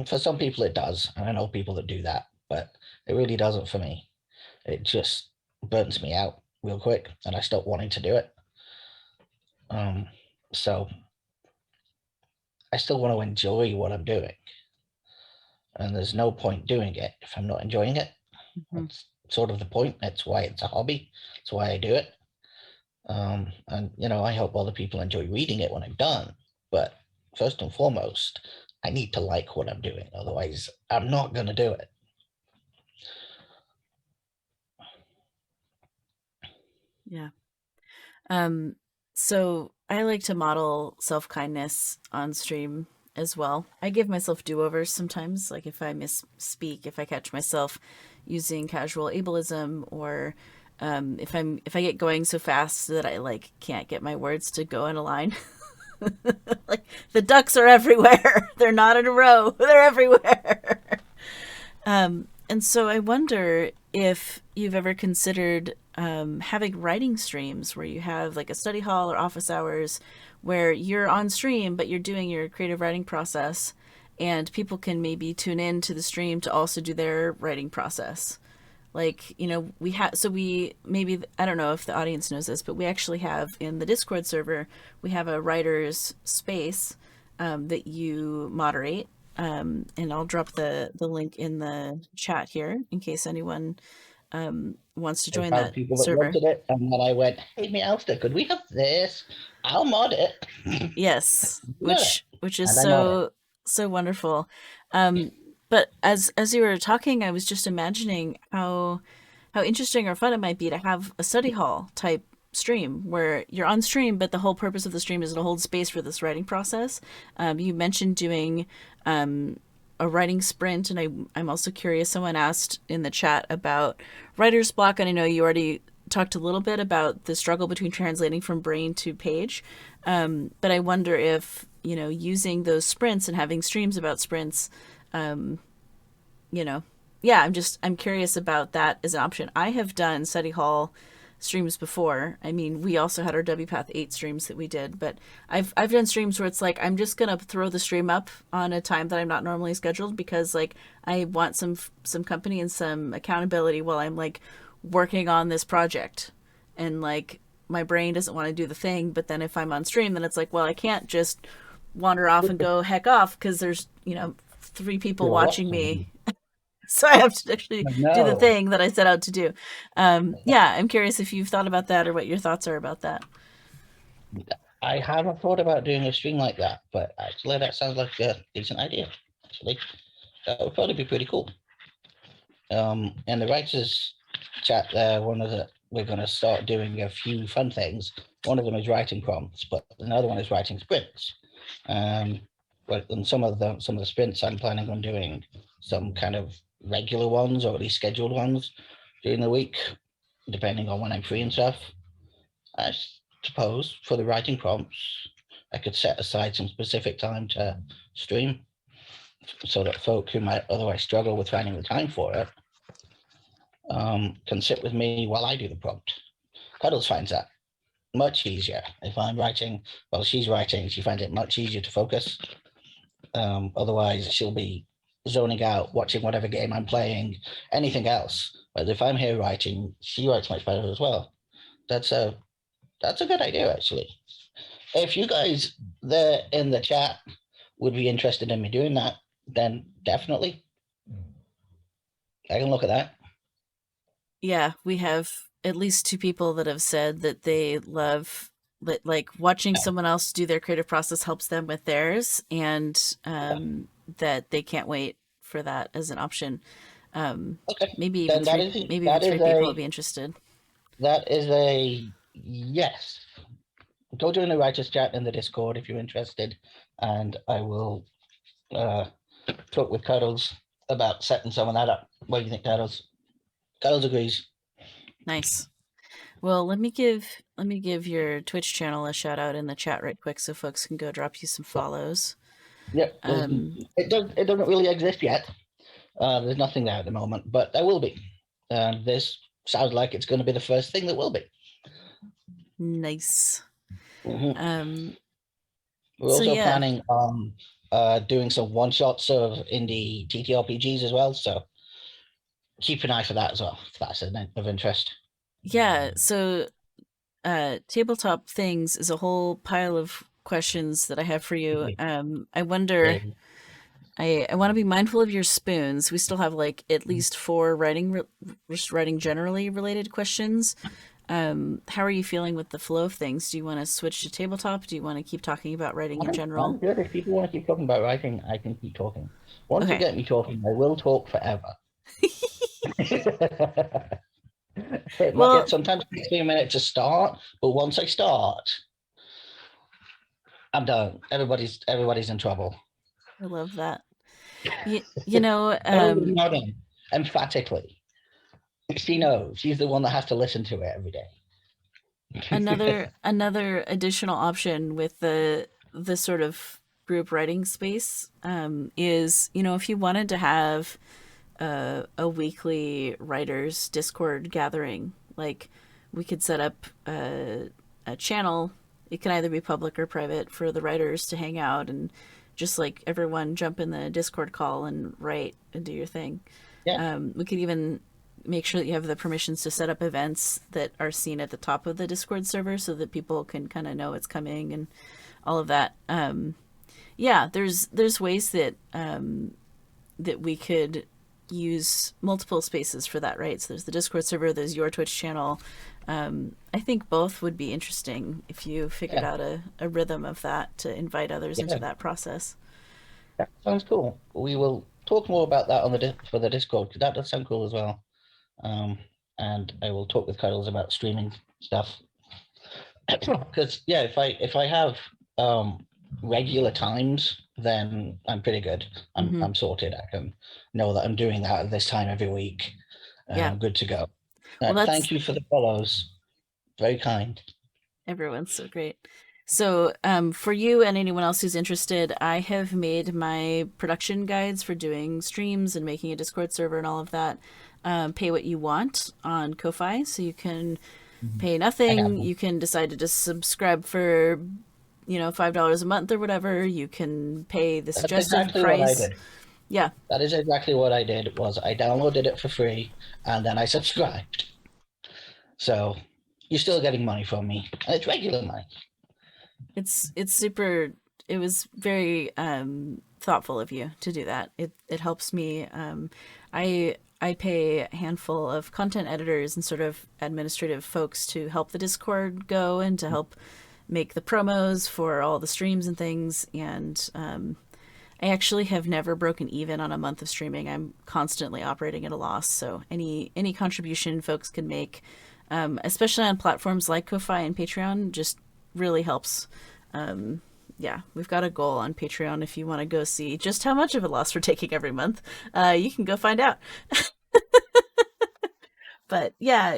For some people it does, and I know people that do that, but it really doesn't for me. It just burns me out real quick, and I stop wanting to do it. So I still want to enjoy what I'm doing, and there's no point doing it if I'm not enjoying it. That's sort of the point. That's why it's a hobby. That's why I do it. And I hope other people enjoy reading it when I'm done. But first and foremost, I need to like what I'm doing, otherwise I'm not going to do it. Yeah. Um, so I like to model self-kindness on stream as well. I give myself do-overs sometimes, like if I misspeak, if I catch myself using casual ableism, or if I get going so fast that I like can't get my words to go in a line. Like the ducks are everywhere. They're not in a row. They're everywhere. And so I wonder if you've ever considered having writing streams where you have like a study hall or office hours where you're on stream, but you're doing your creative writing process, and people can maybe tune in to the stream to also do their writing process. Like, we have, so we maybe, I don't know if the audience knows this, but we actually have in the Discord server, we have a writer's space that you moderate. And I'll drop the link in the chat here in case anyone wants to I join found that people that server. wanted it, and then I went, "Hey, Meowster, could we have this? I'll mod it." Yes, Yeah, which is and I mod it. so wonderful. But as you were talking, I was just imagining how interesting or fun it might be to have a study hall type stream where you're on stream, but the whole purpose of the stream is to hold space for this writing process. You mentioned doing a writing sprint, and I'm also curious. Someone asked in the chat about writer's block, and I know you already talked a little bit about the struggle between translating from brain to page. But I wonder if using those sprints and having streams about sprints, you know, yeah, I'm curious about that as an option. I have done study hall streams before. I mean, we also had our WPath 8 streams that we did, but I've done streams where it's like I'm just going to throw the stream up on a time that I'm not normally scheduled because like I want some company and some accountability while I'm like working on this project. And like my brain doesn't want to do the thing, but then if I'm on stream then it's like, well, I can't just wander off and go heck off because there's, three people You're watching watching. me. So I have to actually do the No, thing that I set out to do. Yeah, I'm curious if you've thought about that or what your thoughts are about that. I haven't thought about doing a stream like that, but actually, that sounds like a decent idea. Actually, that would probably be pretty cool. In the writers chat there, we're going to start doing a few fun things. One of them is writing prompts, but another one is writing sprints. But in some of the sprints, I'm planning on doing some kind of regular ones, or at least scheduled ones during the week, depending on when I'm free and stuff. I suppose for the writing prompts, I could set aside some specific time to stream, so that folk who might otherwise struggle with finding the time for it can sit with me while I do the prompt. Cuddles finds that much easier. If I'm writing while she's writing, she finds it much easier to focus. Otherwise, she'll be zoning out, watching whatever game I'm playing, anything else. But if I'm here writing, she writes much better as well. That's a good idea, actually. If you guys there in the chat would be interested in me doing that, then definitely I can look at that. Yeah, we have at least two people that have said that they love like watching someone else do their creative process helps them with theirs, and that they can't wait for that as an option. Okay, Maybe even then three people would be interested. that is a yes. Go join the writers chat in the Discord if you're interested, and I will talk with Cuddles about setting some of that up. What do you think, Cuddles? Cuddles agrees. Nice. Well, let me give your Twitch channel a shout out in the chat right quick so folks can go drop you some follows. Yep, Um, it doesn't really exist yet. There's nothing there at the moment, but there will be. This sounds like it's going to be the first thing that will be. nice. Mhm. Um, We're so also yeah, planning on doing some one shots of indie TTRPGs as well. So keep an eye for that as well, if that's of interest. yeah. So tabletop things is a whole pile of questions that I have for you. I wonder. They- I want to be mindful of your spoons. We still have like at least four just writing generally related questions. How are you feeling with the flow of things? Do you want to switch to tabletop? Do you want to keep talking about writing in I'm general? good. If people want to keep talking about writing, I can keep talking. Once you Okay. get me talking, I will talk forever. Well, It sometimes takes me a minute to start, but once I start, I'm done. Everybody's in trouble. I love that. You know, Everybody's nodding emphatically. She knows. She's the one that has to listen to it every day. another additional option with the sort of group writing space is, you know, if you wanted to have a weekly writers Discord gathering, like we could set up a channel. It can either be public or private for the writers to hang out and just like everyone jump in the Discord call and write and do your thing. Yeah, We could even make sure that you have the permissions to set up events that are seen at the top of the Discord server so that people can kind of know it's coming and all of that. Yeah, there's ways that that we could use multiple spaces for that, right? So there's the Discord server, there's your Twitch channel. I think both would be interesting if you figured yeah, out a rhythm of that to invite others into yeah. that process. That sounds cool. We will talk more about that on for the Discord, 'cause that does sound cool as well. Um, and I will talk with Cuddles about streaming stuff. Because yeah, if I have regular times, then I'm pretty good. Mm-hmm. I'm sorted. I can know that I'm doing that at this time every week. Yeah. I'm good to go. Well, Thank that's you for the follows. Very kind. everyone's so great. So, for you and anyone else who's interested, I have made my production guides for doing streams and making a Discord server and all of that. Pay what you want on Ko-fi, so you can Mhm. pay I have nothing. them. You can decide to just subscribe for, you know, $5 a month or whatever. You can pay the That's suggestive exactly what I price. did. Yeah, That is exactly what I did. Was I downloaded it for free and then I subscribed. So you're still getting money from me, and it's regular money. it's super. It was very thoughtful of you to do that. It helps me. I pay a handful of content editors and sort of administrative folks to help the Discord go and to help make the promos for all the streams and things. And I actually have never broken even on a month of streaming. I'm constantly operating at a loss. So any contribution folks can make, especially on platforms like Ko-fi and Patreon, just really helps. Yeah, we've got a goal on Patreon. If you want to go see just how much of a loss we're taking every month, you can go find out. But yeah,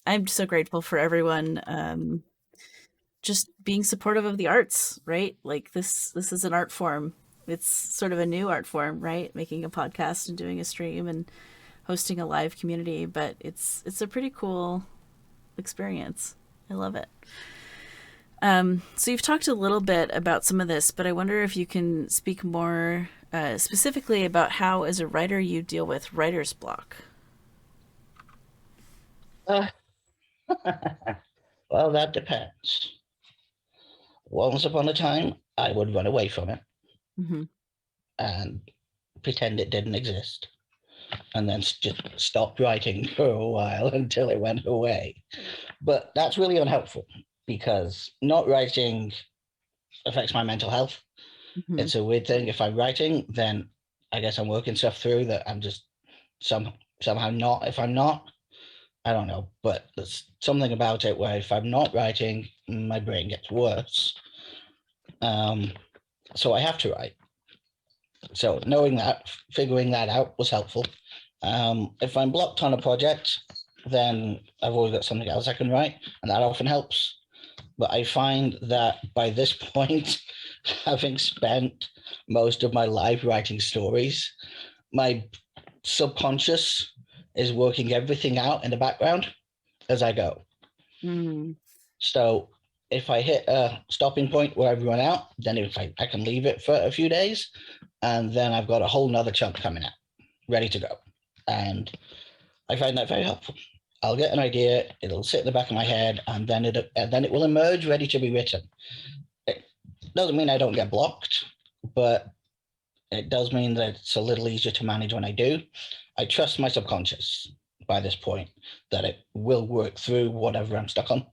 I'm so grateful for everyone just being supportive of the arts, right? Like this is an art form. It's sort of a new art form, right? Making a podcast and doing a stream and hosting a live community, but it's a pretty cool experience. I love it. So you've talked a little bit about some of this, but I wonder if you can speak more specifically about how, as a writer, you deal with writer's block. Uh, well, that depends. Once upon a time, I would run away from it Mm-hmm. and pretend it didn't exist, and then just stop writing for a while until it went away. But that's really unhelpful because not writing affects my mental health. Mm-hmm. It's a weird thing. If I'm writing, then I guess I'm working stuff through that I'm just somehow not. If I'm not, I don't know. But there's something about it where if I'm not writing, my brain gets worse. Um, so I have to write. So knowing that, figuring that out was helpful. If I'm blocked on a project, then I've always got something else I can write, and that often helps. But I find that by this point, having spent most of my life writing stories, my subconscious is working everything out in the background as I go. Mm-hmm. So if I hit a stopping point where I've run out, then if I can leave it for a few days, and then I've got a whole nother chunk coming out, ready to go. And I find that very helpful. I'll get an idea, it'll sit in the back of my head, and then it will emerge ready to be written. It doesn't mean I don't get blocked, but it does mean that it's a little easier to manage when I do. I trust my subconscious. by this point that it will work through whatever I'm stuck on.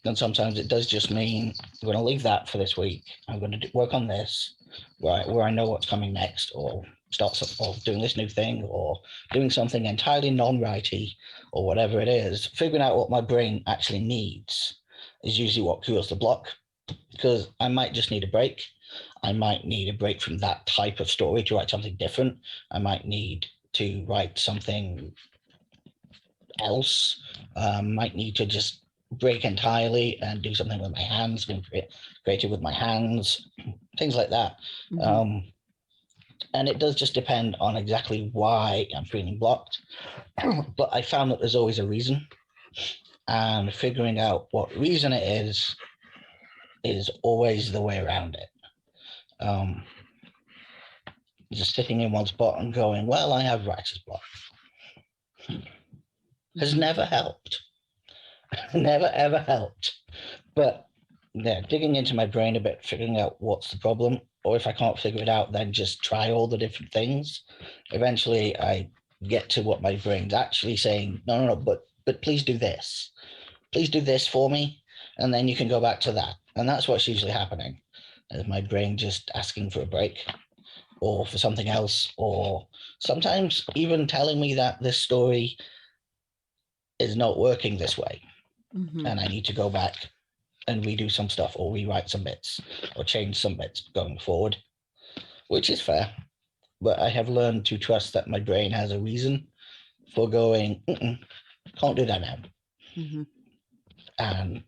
And sometimes it does just mean I'm going to leave that for this week. I'm going to work on this, right, where I know what's coming next, or start or doing this new thing, or doing something entirely non-righty, or whatever it is. Figuring out what my brain actually needs is usually what cures the block, because I might just need a break. I might need a break from that type of story to write something different. I might need to write something else. Might need to just break entirely and do something with my hands, being creative with my hands, things like that. And it does just depend on exactly why I'm feeling blocked. But I found that there's always a reason, and figuring out what reason it is always the way around it. Just sitting in one spot and going, well, I have writer's block, has never helped. Never ever helped. But yeah, digging into my brain a bit, figuring out what's the problem, or if I can't figure it out, then just try all the different things. Eventually I get to what my brain's actually saying, no, but please do this. Please do this for me. And then you can go back to that. And that's what's usually happening, is my brain just asking for a break or for something else, or sometimes even telling me that this story is not working this way. And I need to go back and redo some stuff, or rewrite some bits, or change some bits going forward, which is fair. But I have learned to trust that my brain has a reason for going, can't do that now. And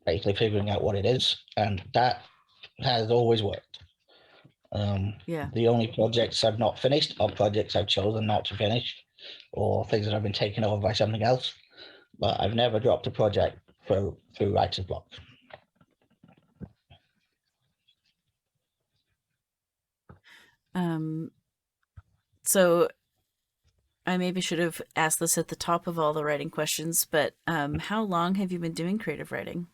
basically figuring out what it is. And that has always worked. The only projects I've not finished are projects I've chosen not to finish, or things that have been taken over by something else. But I've never dropped a project through writer's block. So I maybe should have asked this at the top of all the writing questions, but how long have you been doing creative writing?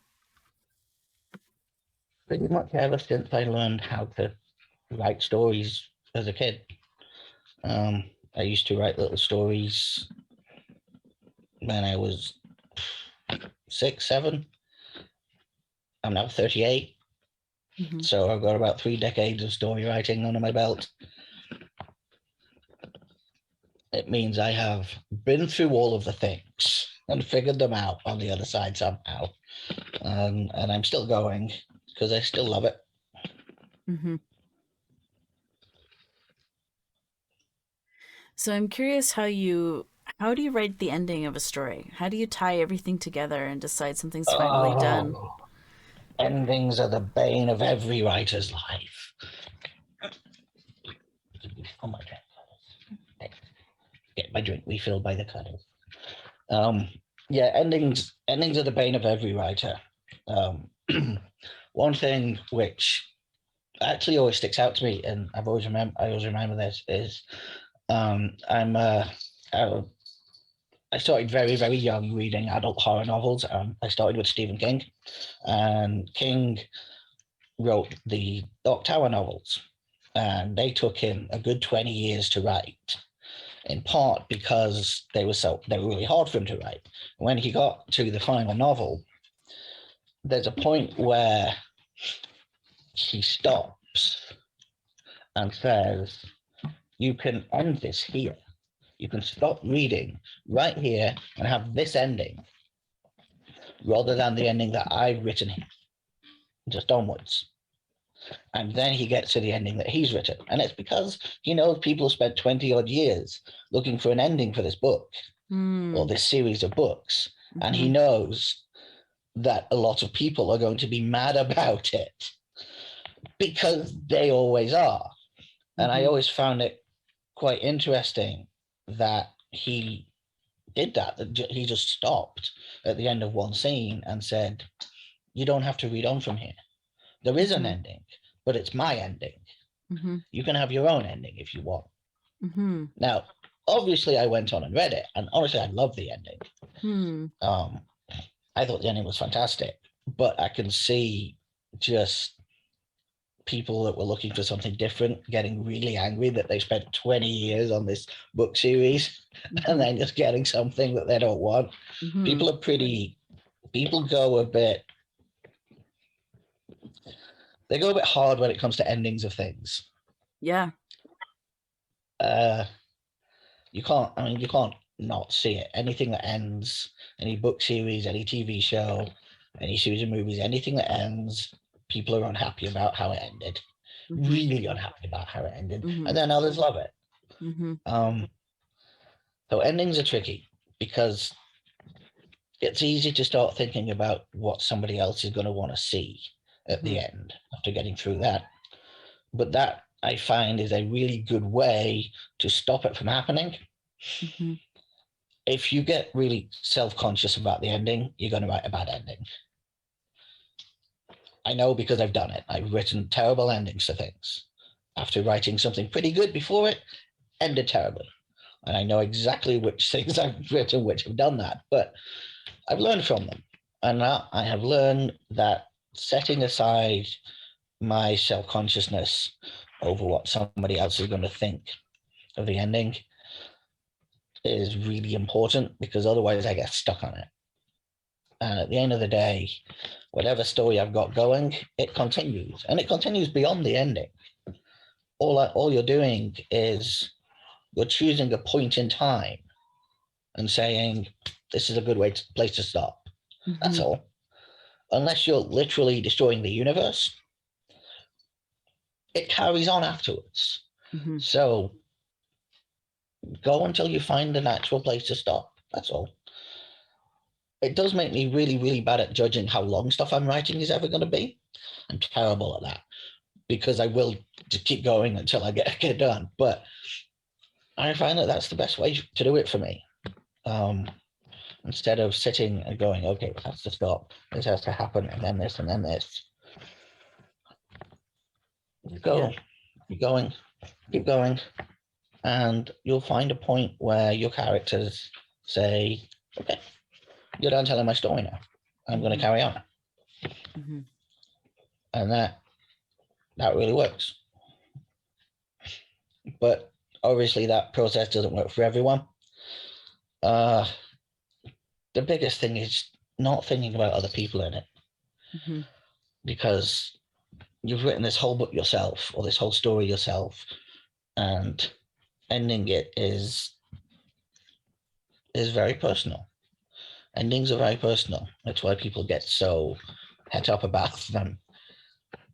Pretty much ever since I learned how to write stories as a kid. I used to write little stories when I was 6, 7. I'm now 38. So I've got about 3 decades of story writing under my belt. It means I have been through all of the things and figured them out on the other side somehow. And I'm still going because I still love it. So I'm curious how do you write the ending of a story? How do you tie everything together and decide something's finally done? Endings are the bane of every writer's life. Oh my God. Get my drink refilled by the Cuddles. Yeah, endings are the bane of every writer. One thing which actually always sticks out to me, and I always remember this, is I started very, very young reading adult horror novels. I started with Stephen King, and King wrote the Dark Tower novels, and they took him a good 20 years to write, in part because they were really hard for him to write. When he got to the final novel, there's a point where he stops and says, you can end this here. You can stop reading right here and have this ending, rather than the ending that I've written here, just onwards. And then he gets to the ending that he's written. And it's because he knows people have spent 20 odd years looking for an ending for this book or this series of books. And he knows that a lot of people are going to be mad about it, because they always are. And I always found it quite interesting that he did that he just stopped at the end of one scene and said, you don't have to read on from here. There is an ending, but it's my ending. You can have your own ending if you want. Now, obviously I went on and read it, and honestly I loved the ending. I thought the ending was fantastic, but I can see just people that were looking for something different getting really angry that they spent 20 years on this book series and then just getting something that they don't want. People are pretty, people go a bit, they go a bit hard when it comes to endings of things. Yeah. You can't not see it. Anything that ends, any book series, any TV show, any series of movies, anything that ends, people are unhappy about how it ended. Really unhappy about how it ended. And then others love it. So endings are tricky because it's easy to start thinking about what somebody else is going to want to see at the end after getting through that. But that, I find, is a really good way to stop it from happening. If you get really self-conscious about the ending, you're going to write a bad ending. I know because I've done it. I've written terrible endings to things. After writing something pretty good before it, ended terribly. And I know exactly which things I've written which have done that, but I've learned from them. And now I have learned that setting aside my self-consciousness over what somebody else is going to think of the ending is really important, because otherwise I get stuck on it. And at the end of the day, whatever story I've got going, it continues, and it continues beyond the ending. All you're doing is you're choosing a point in time and saying, this is a good place to stop. That's all. Unless you're literally destroying the universe, it carries on afterwards. So go until you find a natural place to stop. That's all. It does make me really, really bad at judging how long stuff I'm writing is ever going to be. I'm terrible at that, because I will just keep going until I get done. But I find that that's the best way to do it for me. Instead of sitting and going, okay, it has to stop, this has to happen, and then this, and then this. Go, keep going, and you'll find a point where your characters say, okay, you're done telling my story now. I'm going to carry on. And that really works. But obviously that process doesn't work for everyone. The biggest thing is not thinking about other people in it. Because you've written this whole book yourself, or this whole story yourself, and ending it is very personal. Endings are very personal. That's why people get so het up about them.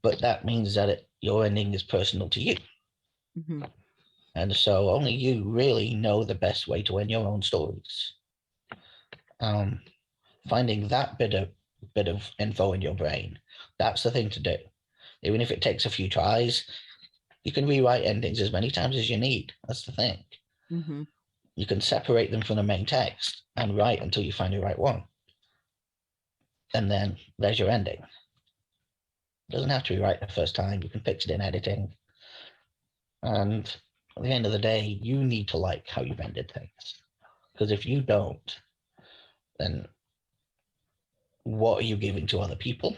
But that means that your ending is personal to you. And so only you really know the best way to end your own stories. Finding that bit of info in your brain, that's the thing to do. Even if it takes a few tries, you can rewrite endings as many times as you need. That's the thing. You can separate them from the main text and write until you find the right one. And then there's your ending. It doesn't have to be right the first time. You can fix it in editing. And at the end of the day, you need to like how you've ended things. Because if you don't, then what are you giving to other people?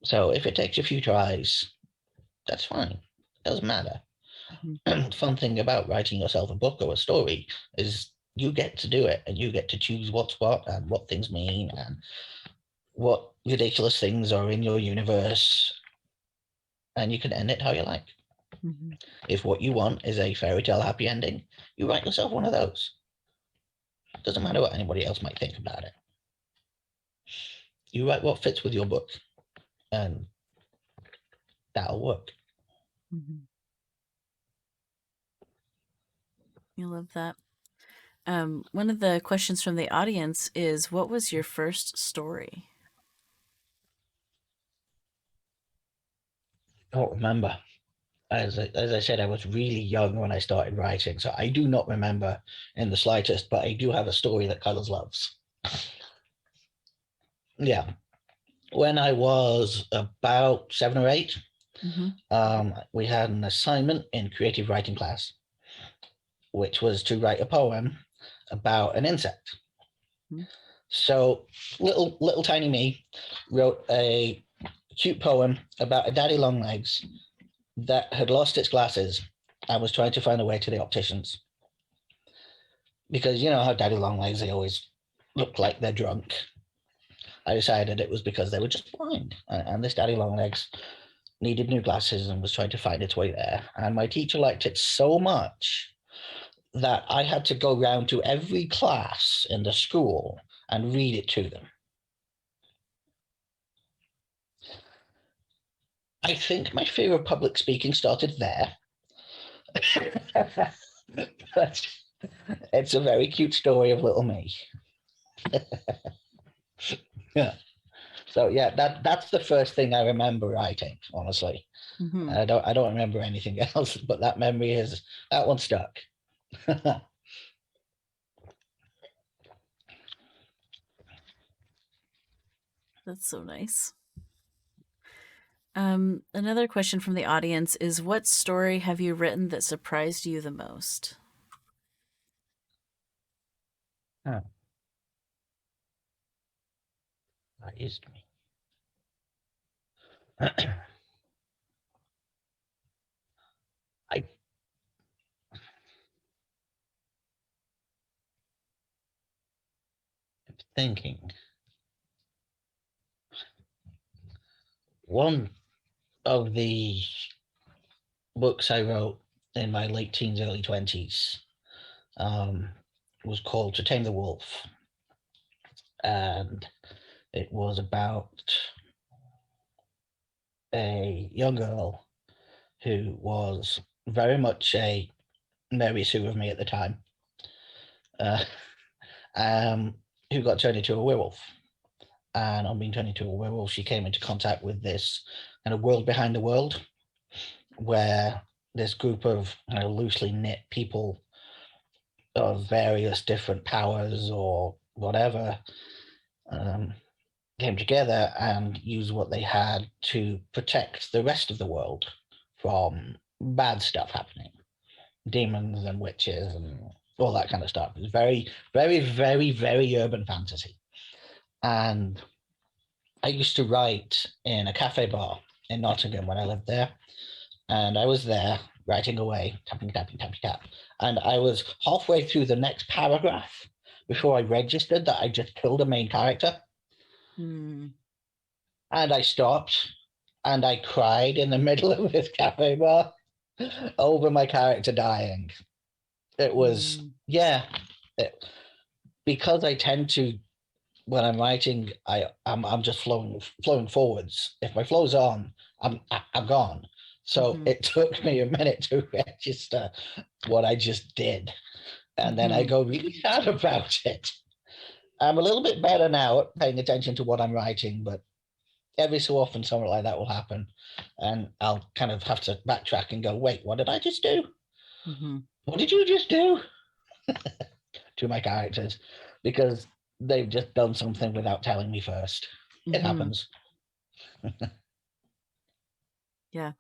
So if it takes a few tries, that's fine. It doesn't matter. Fun thing about writing yourself a book or a story is you get to do it, and you get to choose what's what and what things mean and what ridiculous things are in your universe, and you can end it how you like. If what you want is a fairy tale happy ending, you write yourself one of those. Doesn't matter what anybody else might think about it. You write what fits with your book, and that'll work. You love that. One of the questions from the audience is, what was your first story? I don't remember. As I said, I was really young when I started writing, so I do not remember in the slightest, but I do have a story that Cuddles loves. Yeah. When I was about 7 or 8, we had an assignment in creative writing class, which was to write a poem about an insect. So little tiny me wrote a cute poem about a daddy long legs that had lost its glasses and was trying to find a way to the opticians. Because you know how daddy long legs, they always look like they're drunk. I decided it was because they were just blind. And this daddy long legs needed new glasses and was trying to find its way there. And my teacher liked it so much that I had to go round to every class in the school and read it to them. I think my fear of public speaking started there. But it's a very cute story of little me. Yeah. So yeah, that's the first thing I remember writing, honestly. Mm-hmm. I don't remember anything else, but that memory is that one stuck. That's so nice. Another question from the audience is, what story have you written that surprised you the most? That is me. I am thinking one of the books I wrote in my late teens, early 20s was called To Tame the Wolf. And it was about a young girl who was very much a Mary Sue of me at the time, uh, who got turned into a werewolf. And on being turned into a werewolf, she came into contact with this kind of world behind the world, where this group of loosely knit people of various different powers or whatever came together and used what they had to protect the rest of the world from bad stuff happening, demons and witches and all that kind of stuff. It was very, very, very, very urban fantasy. And I used to write in a cafe bar in Nottingham when I lived there. And I was there writing away, tapping, tapping, tapping, tap. And I was halfway through the next paragraph before I registered that I just killed a main character. Hmm. And I stopped and I cried in the middle of this cafe bar over my character dying. It was, yeah, because I tend to, when I'm writing, I'm just flowing forwards. If my flow's on, I'm gone. So it took me a minute to register what I just did, and then I go really sad about it. I'm a little bit better now at paying attention to what I'm writing, but every so often something like that will happen, and I'll kind of have to backtrack and go, "Wait, what did I just do? What did you just do?" to my characters, because they've just done something without telling me first. It happens. Yeah.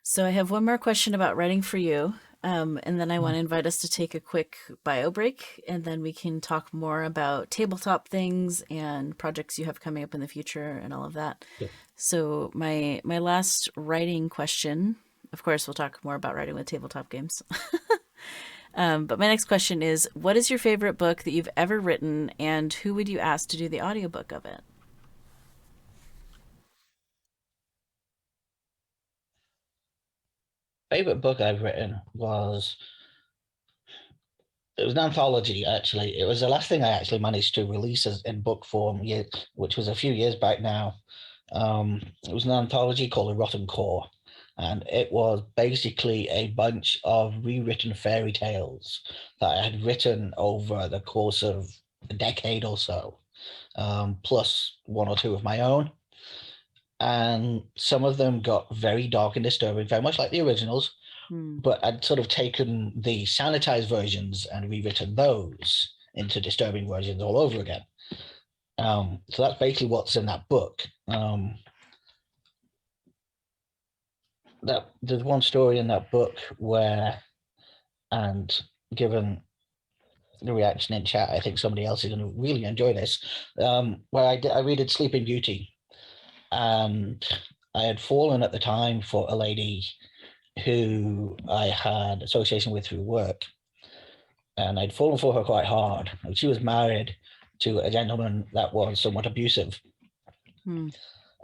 So I have one more question about writing for you. And then I want to invite us to take a quick bio break, and then we can talk more about tabletop things and projects you have coming up in the future and all of that. Yeah. So my last writing question, of course, we'll talk more about writing with tabletop games. But my next question is, what is your favorite book that you've ever written, and who would you ask to do the audiobook of it? Favorite book I've written was, it was an anthology, actually. It was the last thing I actually managed to release as in book form, which was a few years back now. It was an anthology called A Rotten Core, and it was basically a bunch of rewritten fairy tales that I had written over the course of a decade or so, plus one or two of my own. And some of them got very dark and disturbing, very much like the originals, but I'd sort of taken the sanitized versions and rewritten those into disturbing versions all over again. So that's basically what's in that book. There's one story in that book where, and given the reaction in chat. I think somebody else is going to really enjoy this. Where I read Sleeping Beauty, and I had fallen at the time for a lady who I had association with through work, and I'd fallen for her quite hard. She was married to a gentleman that was somewhat abusive, and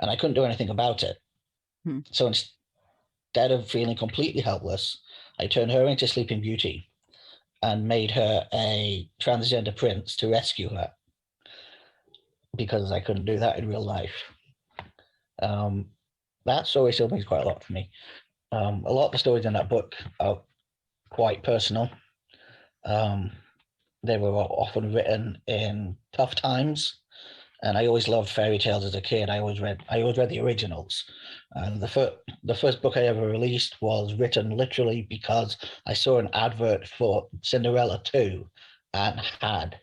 I couldn't do anything about it. So instead of feeling completely helpless, I turned her into Sleeping Beauty and made her a transgender prince to rescue her, because I couldn't do that in real life. That story still means quite a lot for me. A lot of the stories in that book are quite personal. They were often written in tough times, and I always loved fairy tales as a kid. I always read the originals. And the first book I ever released was written literally because I saw an advert for Cinderella 2 and had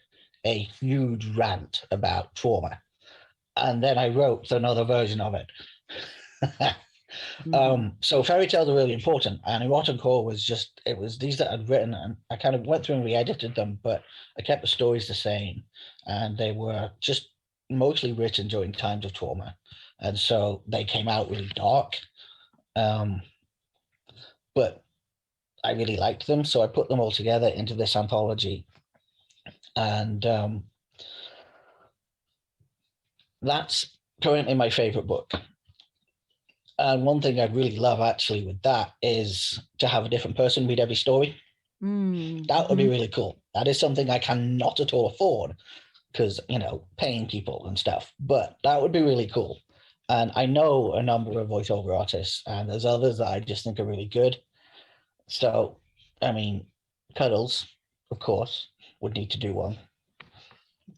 a huge rant about trauma. And then I wrote another version of it. So fairy tales are really important, and Erotic Core was these that I'd written, and I kind of went through and re-edited them, but I kept the stories the same, and they were just mostly written during times of trauma, and so they came out really dark, but I really liked them, so I put them all together into this anthology, and that's currently my favorite book. And one thing I really love actually with that is to have a different person read every story. That would be really cool. That is something I cannot at all afford because, paying people and stuff, but that would be really cool. And I know a number of voiceover artists, and there's others that I just think are really good. So, Cuddles, of course, would need to do one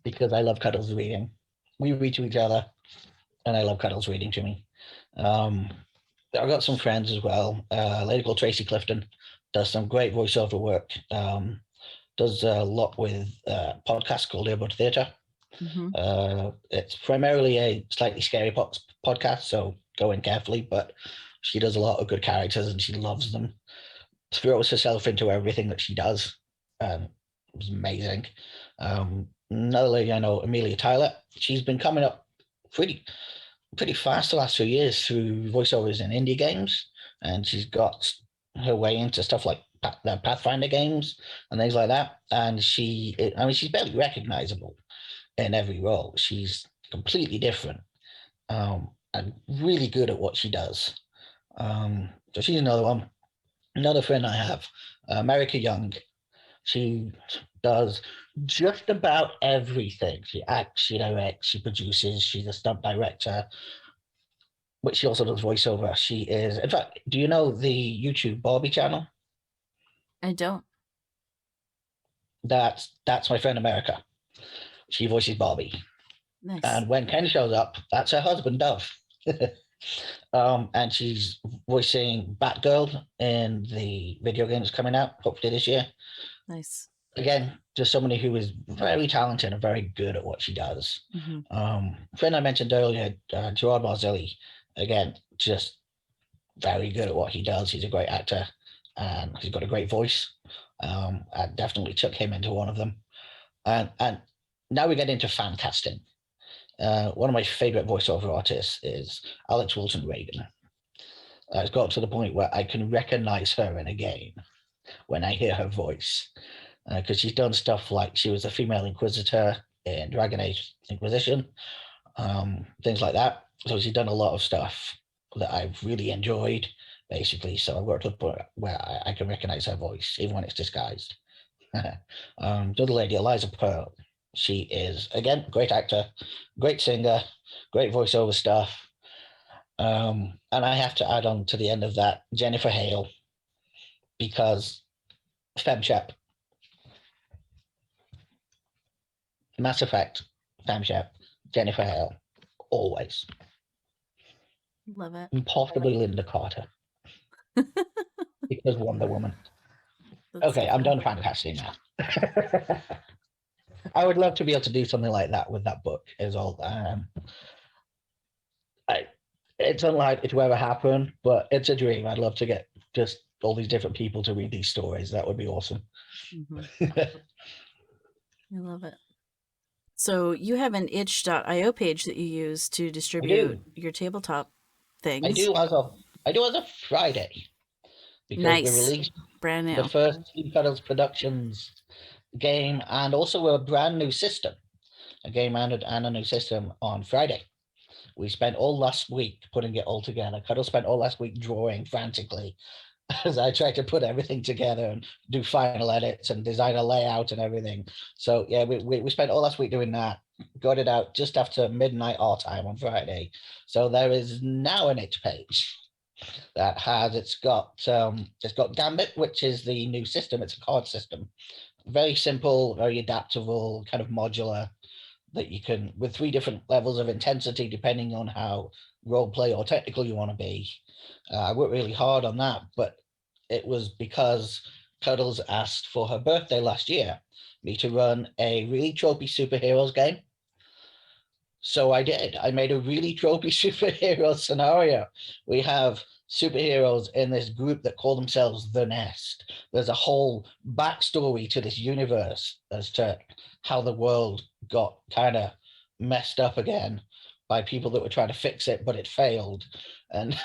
because I love Cuddles reading. We read to each other, and I love Cuddles reading to me. I've got some friends as well. A lady called Tracy Clifton does some great voiceover work. Does a lot with podcasts called Earbud Theatre. It's primarily a slightly scary podcast, so go in carefully, but she does a lot of good characters and she loves them. Throws herself into everything that she does. It was amazing. Another lady I know, Amelia Tyler, she's been coming up pretty fast the last few years through voiceovers in indie games, and she's got her way into stuff like the Pathfinder games and things like that. And she's barely recognizable in every role. She's completely different and really good at what she does. So she's another one. Another friend I have, America Young. She does just about everything. She acts, she directs, she produces, she's a stunt director, but she also does voiceover. She is, in fact, do you know the YouTube Barbie channel? I don't. That's my friend America. She voices Barbie. Nice. And when Ken shows up, that's her husband, Dove. And she's voicing Batgirl in the video game that's coming out, hopefully this year. Nice. Again, just somebody who is very talented and very good at what she does. Friend I mentioned earlier, Gerard Marzilli, again, just very good at what he does. He's a great actor and he's got a great voice. I definitely took him into one of them. And now we get into fan casting. One of my favorite voiceover artists is Alex Wilson Reagan. It's got to the point where I can recognize her in a game when I hear her voice, because she's done stuff like she was a female inquisitor in Dragon Age Inquisition, things like that. So she's done a lot of stuff that I've really enjoyed, basically. So I've got to the point where I can recognize her voice, even when it's disguised. The other lady, Eliza Pearl, she is, again, great actor, great singer, great voiceover stuff. And I have to add on to the end of that, Jennifer Hale, because FemShep, Mass Effect, FemShep, Jennifer Hale, always. Love it. And possibly Linda Carter, because Wonder Woman. Okay, I'm done fantasy now. I would love to be able to do something like that with that book. Is all. It's unlikely to ever happen, but it's a dream. I'd love to get just all these different people to read these stories. That would be awesome. I love it. So you have an itch.io page that you use to I distribute do. your tabletop I things. do as of I do as of Friday because we Nice. released Brand the new. first Team Cuddles Productions game and also a brand new system, a game and a new system on Friday. We spent all last week putting it all together. Cuddle spent all last week drawing frantically as I tried to put everything together and do final edits and design a layout and everything. So yeah, we spent all last week doing that. Got it out just after midnight our time on Friday. So there is now an itch page that has it's got Gambit, which is the new system. It's a card system, very simple, very adaptable, kind of modular, that you can with 3 different levels of intensity depending on how role play or technical you want to be. I worked really hard on that, but it was because Cuddles asked for her birthday last year me to run a really tropey superheroes game. So I did. I made a really tropey superhero scenario. We have superheroes in this group that call themselves the Nest. There's a whole backstory to this universe as to how the world got kind of messed up again by people that were trying to fix it, but it failed. And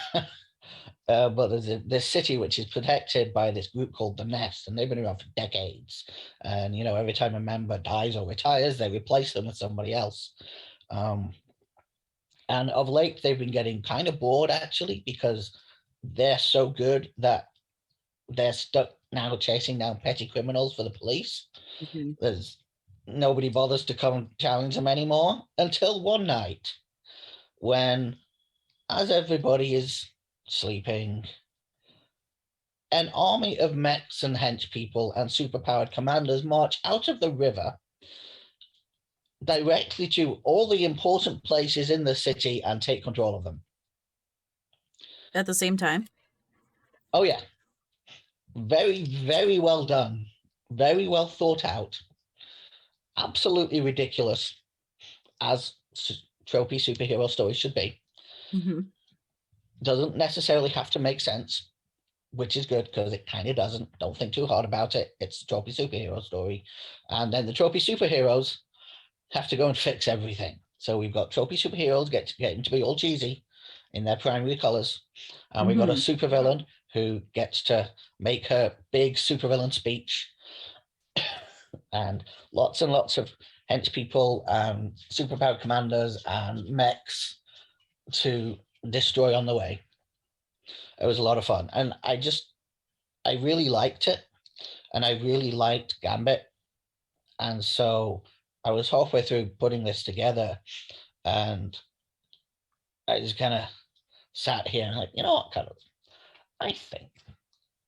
but there's this city which is protected by this group called the Nest, and they've been around for decades. And every time a member dies or retires, they replace them with somebody else. Um, and of late, they've been getting kind of bored actually because they're so good that they're stuck now chasing down petty criminals for the police. Mhm. There's nobody bothers to come and challenge them anymore until one night when, as everybody is sleeping, an army of mechs and hench people and superpowered commanders march out of the river directly to all the important places in the city and take control of them. At the same time. Oh, yeah. Very, very well done. Very well thought out. Absolutely ridiculous, as tropey superhero stories should be. Hmm. Doesn't necessarily have to make sense, which is good because it kind of doesn't. Don't think too hard about it. It's a tropey superhero story. And then the tropey superheroes have to go and fix everything. So we've got tropey superheroes getting to be all cheesy in their primary colors. And we've got a Hmm. supervillain who gets to make her big supervillain speech, and lots of hench people and superpowered commanders and mechs to destroy on the way. It was a lot of fun. And I really liked it. And I really liked Gambit. And so I was halfway through putting this together, and I just kind of sat here and like, you know what, Cuddles? I think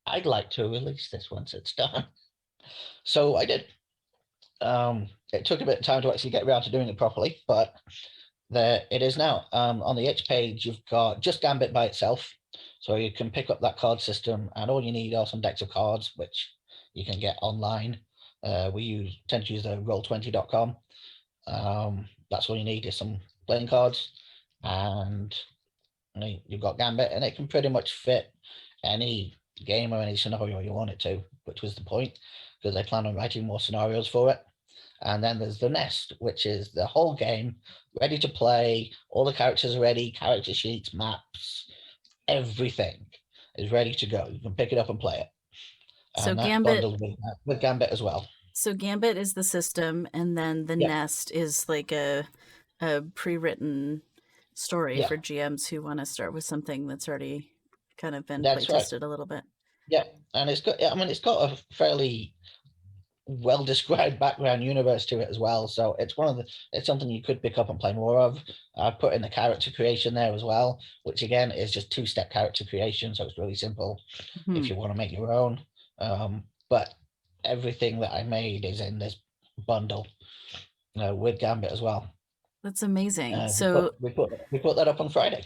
I'd like to release this once it's done. So I did. It took a bit of time to actually get around to doing it properly, but there it is now. On the itch page, you've got just Gambit by itself. So you can pick up that card system, and all you need are some decks of cards, which you can get online. We tend to use the roll20.com. That's all you need is some playing cards, and you've got Gambit, and it can pretty much fit any game or any scenario you want it to, which was the point, because I plan on writing more scenarios for it. And then there's the Nest, which is the whole game ready to play. All the characters are ready, character sheets, maps, everything is ready to go. You can pick it up and play it. So And that's Gambit. bundled with Gambit as well. So Gambit is the system, and then the Yeah, Nest is like a pre-written story yeah, for GMs who want to start with something that's already kind of been play that's right. tested a little bit. Yeah, and it's got a fairly well described background universe to it as well. So it's something you could pick up and play more of. I put in the character creation there as well, which again is just 2-step character creation, so it's really simple if Hmm. you want to make your own. But everything that I made is in this bundle with Gambit as well. That's amazing. Uh, we put So we put that up on Friday.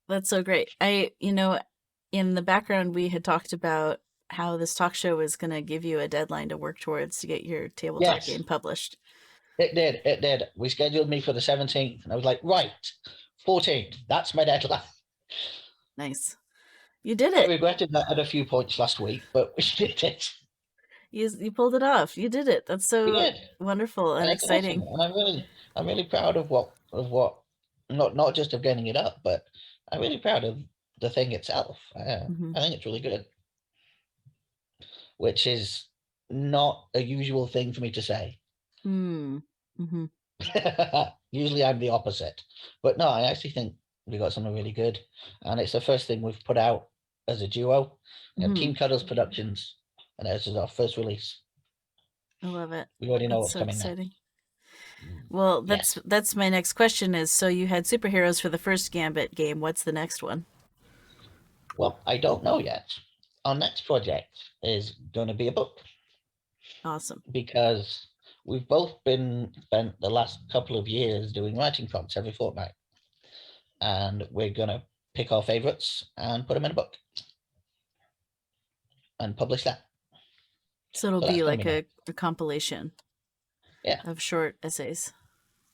that's so great. In the background, we had talked about how this talk show was going to give you a deadline to work towards to get your tabletop Yes, game published. it did. It did. We scheduled me for the 17th, and I was like, right, 14th. That's my deadline. Nice. You did I it. regretted that at a few points last week, but we did it. You pulled it off. You did it. That's We so did, wonderful and and it's awesome. exciting. And I'm really proud of what, not just of getting it up, but I'm really proud of the thing itself. Hmm. I think it's really good, which is not a usual thing for me to say. Hmm. Hmm. Usually I'm the opposite. But no, I actually think we got something really good. And it's the first thing we've put out as a duo. Hmm. Team Cuddles Productions. And this is our first release. I love it. We already know That's what's so coming next. exciting. Well, Yes. that's my next question is, so you had superheroes for the first Gambit game. What's the next one? Well, I don't know yet. Our next project is going to be a book Awesome. because we've both been spent the last couple of years doing writing prompts every fortnight. And we're going to pick our favorites and put them in a book and publish that. So it'll So that's be going to like be nice. a compilation Yeah. of short essays,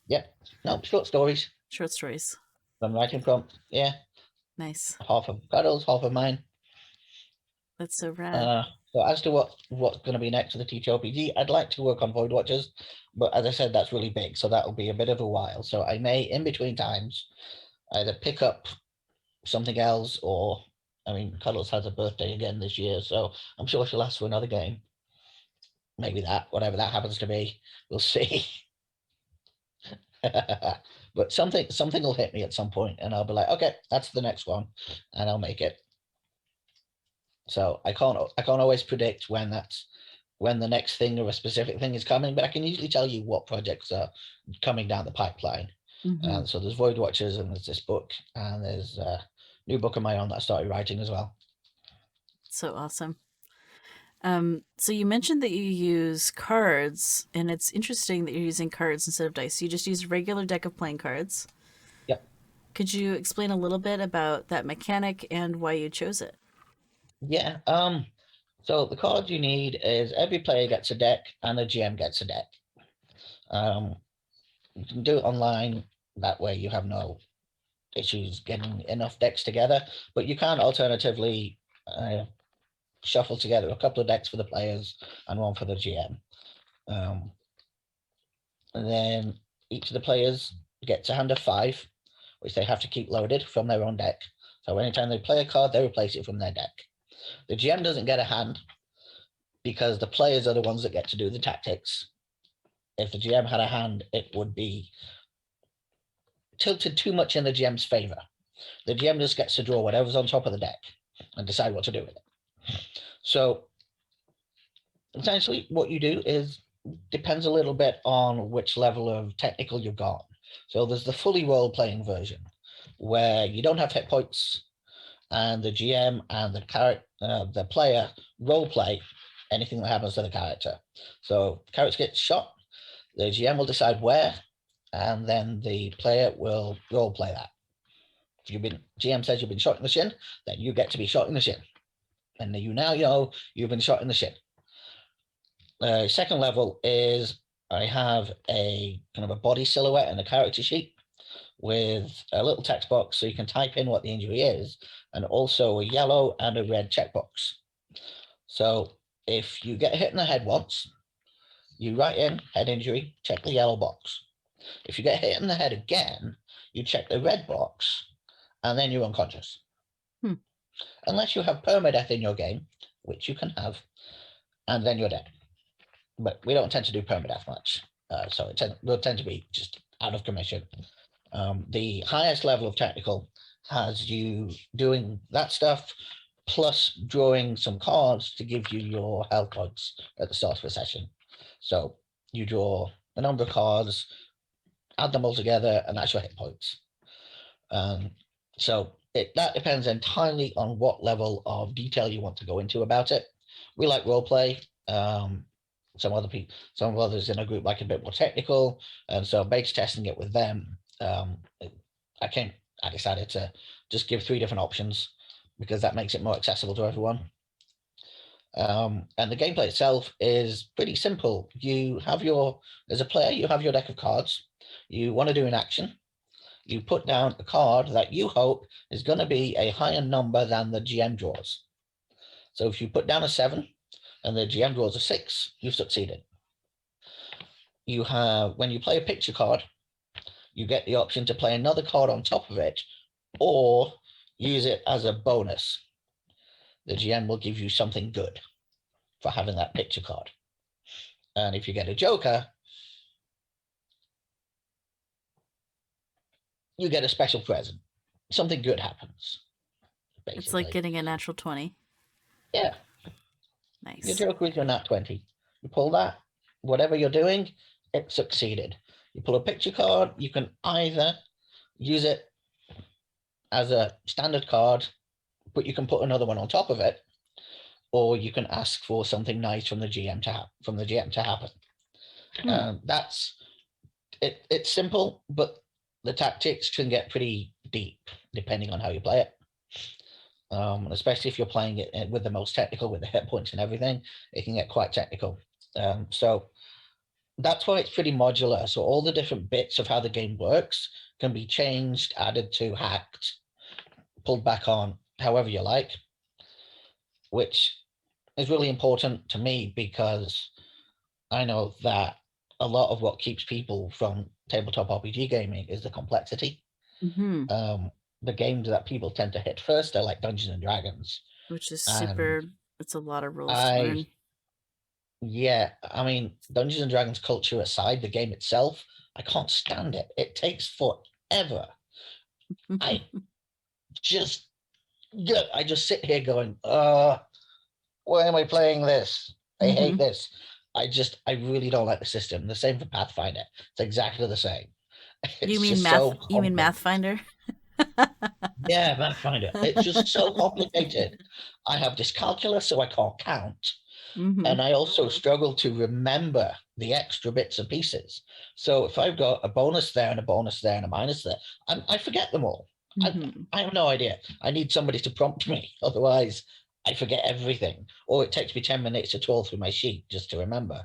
Yeah. No, short stories. short stories. I'm writing prompts. Yeah. Nice. Half of Cuddles, half of mine. That's so rad. Uh, so as to what's going to be next for the TTRPG, I'd like to work on Void Watchers, but as I said, that's really big, so that'll be a bit of a while. So I may, in between times, either pick up something else or, I mean, Cuddles has a birthday again this year, so I'm sure she'll ask for another game. Maybe that, whatever that happens to be, we'll see. But something will hit me at some point, and I'll be like, okay, that's the next one, and I'll make it. So I can't always predict when the next thing or a specific thing is coming, but I can usually tell you what projects are coming down the pipeline. Hmm. So there's Void Watchers, and there's this book, and there's a new book of my own that I started writing as well. So awesome. So you mentioned that you use cards, and it's interesting that you're using cards instead of dice. You just use a regular deck of playing cards. Yep. Could you explain a little bit about that mechanic and why you chose it? Yeah. So the cards you need is every player gets a deck and the GM gets a deck. Um, you can do it online. That way you have no issues getting enough decks together. But you can alternatively shuffle together a couple of decks for the players and one for the GM. And then each of the players gets a hand of 5, which they have to keep loaded from their own deck. So anytime they play a card, they replace it from their deck. The GM doesn't get a hand because the players are the ones that get to do the tactics. If the GM had a hand, it would be tilted too much in the GM's favor. The GM just gets to draw whatever's on top of the deck and decide what to do with it. So essentially, what you do is depends a little bit on which level of technical you've got. So there's the fully role-playing version where you don't have hit points, and the GM and the player role play anything that happens to the character. So the character gets shot, the GM will decide where, and then the player will role play that. If GM says you've been shot in the shin, then you get to be shot in the shin, and you now know you've been shot in the shin. Second level is I have a kind of a body silhouette and a character sheet with a little text box so you can type in what the injury is, and also a yellow and a red checkbox. So if you get hit in the head once, you write in head injury, check the yellow box. If you get hit in the head again, you check the red box, and then you're unconscious. Hmm. Unless you have permadeath in your game, which you can have, and then you're dead. But we don't tend to do permadeath much, so will tend to be just out of commission. The highest level of technical has you doing that stuff plus drawing some cards to give you your health points at the start of a session. So you draw a number of cards, add them all together, and that's your hit points. So that depends entirely on what level of detail you want to go into about it. We like role play. Some others in a group like a bit more technical, and so beta testing it with them. I decided to just give 3 different options because that makes it more accessible to everyone. And the gameplay itself is pretty simple. As a player, you have your deck of cards. You want to do an action. You put down a card that you hope is going to be a higher number than the GM draws. So if you put down a 7, and the GM draws a 6, you've succeeded. You have, when you play a picture card, you get the option to play another card on top of it, or use it as a bonus. The GM will give you something good for having that picture card. And if you get a joker, you get a special present. Something good happens, basically. It's like getting a natural 20. Yeah. Nice. Your joker is your nat 20. You pull that, whatever you're doing, it succeeded. You pull a picture card, you can either use it as a standard card, but you can put another one on top of it, or you can ask for something nice from the GM to happen. That's it. It's simple, but the tactics can get pretty deep depending on how you play it. Especially if you're playing it with the most technical, with the hit points and everything, it can get quite technical. So that's why it's pretty modular. So all the different bits of how the game works can be changed, added to, hacked, pulled back on, however you like, which is really important to me because I know that a lot of what keeps people from tabletop RPG gaming is the complexity. The games that people tend to hit first are like Dungeons and Dragons, which is super. It's a lot of rules to learn. Yeah, I mean, Dungeons and Dragons culture aside, the game itself, I can't stand it. It takes forever. I just sit here going, why am I playing this? I hate this. I really don't like the system. The same for Pathfinder. It's exactly the same. You mean Mathfinder? Yeah, Pathfinder. It's just so complicated. I have dyscalculia, so I can't count. And I also struggle to remember the extra bits and pieces. So if I've got a bonus there and a bonus there and a minus there, I forget them all. I have no idea. I need somebody to prompt me. Otherwise, I forget everything. Or it takes me 10 minutes to trawl through my sheet just to remember.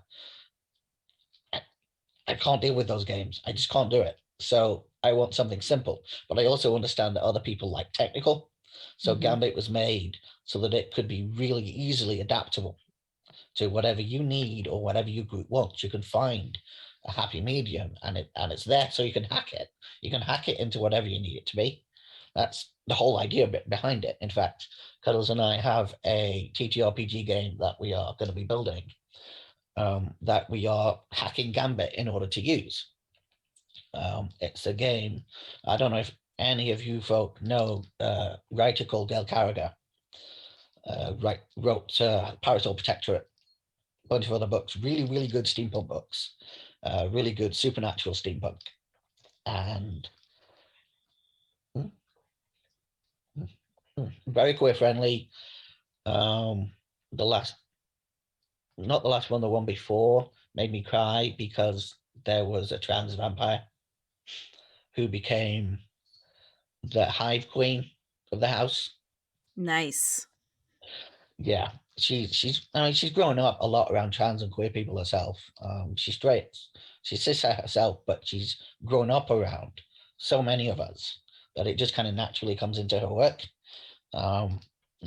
I can't deal with those games. I just can't do it. So I want something simple. But I also understand that other people like technical. So Gambit was made so that it could be really easily adaptable to whatever you need or whatever your group wants. You can find a happy medium, and it's there, so you can hack it. You can hack it into whatever you need it to be. That's the whole idea behind it. In fact, Cuddles and I have a TTRPG game that we are going to be building, that we are hacking Gambit in order to use. It's a game. I don't know if any of you folk know a writer called Gail Carragher. Wrote Pirates or Protectorate, a bunch of other books, really, really good steampunk books, really good supernatural steampunk, and very queer friendly. Not the last one, the one before made me cry because there was a trans vampire who became the hive queen of the house. Nice. Yeah, she's grown up a lot around trans and queer people herself. She's straight, she's cis herself, but she's grown up around so many of us that it just kind of naturally comes into her work. And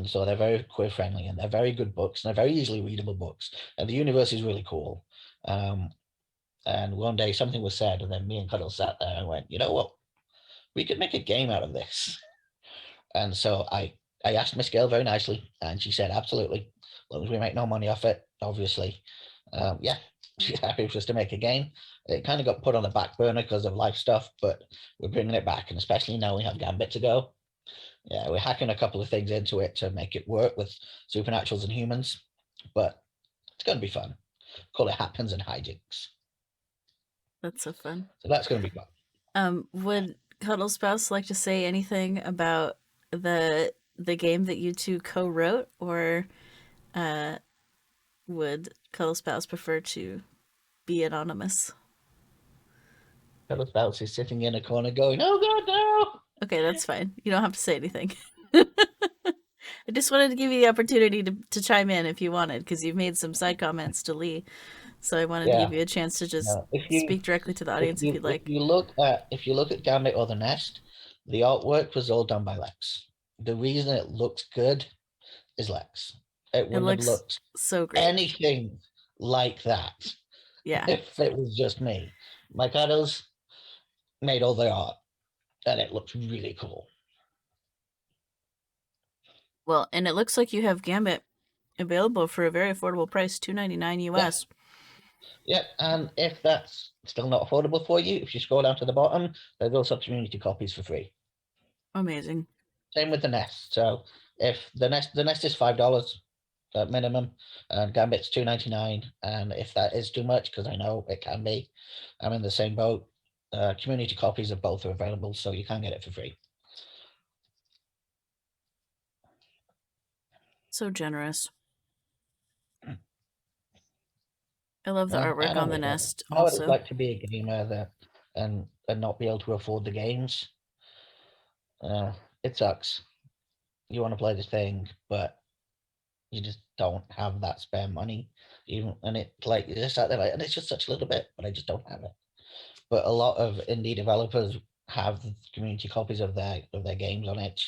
so they're very queer friendly, and they're very good books, and they're very easily readable books. And the universe is really cool. And one day something was said, and then me and Cuddle sat there and went, you know what? We could make a game out of this. And so I asked Miss Gail very nicely, and she said, absolutely, as long as we make no money off it, obviously. Yeah, she's happy for us to make a game. It kind of got put on the back burner because of life stuff, but we're bringing it back, and especially now we have Gambit to go. Yeah, we're hacking a couple of things into it to make it work with supernaturals and humans, but it's going to be fun. Call it Happens and Hijinks. That's so fun. So that's going to be fun. Would Cuddle Spouse like to say anything about the game that you two co-wrote, or would Cuddle Spouse prefer to be anonymous? Cuddle Spouse is sitting in a corner going, oh God, no! Okay, that's fine. You don't have to say anything. I just wanted to give you the opportunity to chime in if you wanted, because you've made some side comments to Lee. So I wanted to give you a chance to just speak directly to the audience if you'd like. If you look at Gambit or the Nest, the artwork was all done by Lex. The reason it looks good is Lex. It It wouldn't have looks looked so great. anything like that Yeah. if it was just me. My cuddles made all the art, and it looks really cool. Well, and it looks like you have Gambit available for a very affordable price, $2.99 Yeah, US. yeah. And if that's still not affordable for you, if you scroll down to the bottom, there's also community copies for free. Amazing. Same with the Nest. So if the Nest is $5 at minimum, and Gambit's $2.99, and if that is too much, because I know it can be, I'm in the same boat. Community copies of both are available, so you can get it for free. So generous. I love the Yeah, I artwork know on what the it's like. Nest I know what it's also. like to be a gamer that and not be able to afford the games. It sucks. You want to play this thing, but you just don't have that spare money. Even and it like you just sat there like, and it's just such a little bit, but I just don't have it. But a lot of indie developers have community copies of their games on it,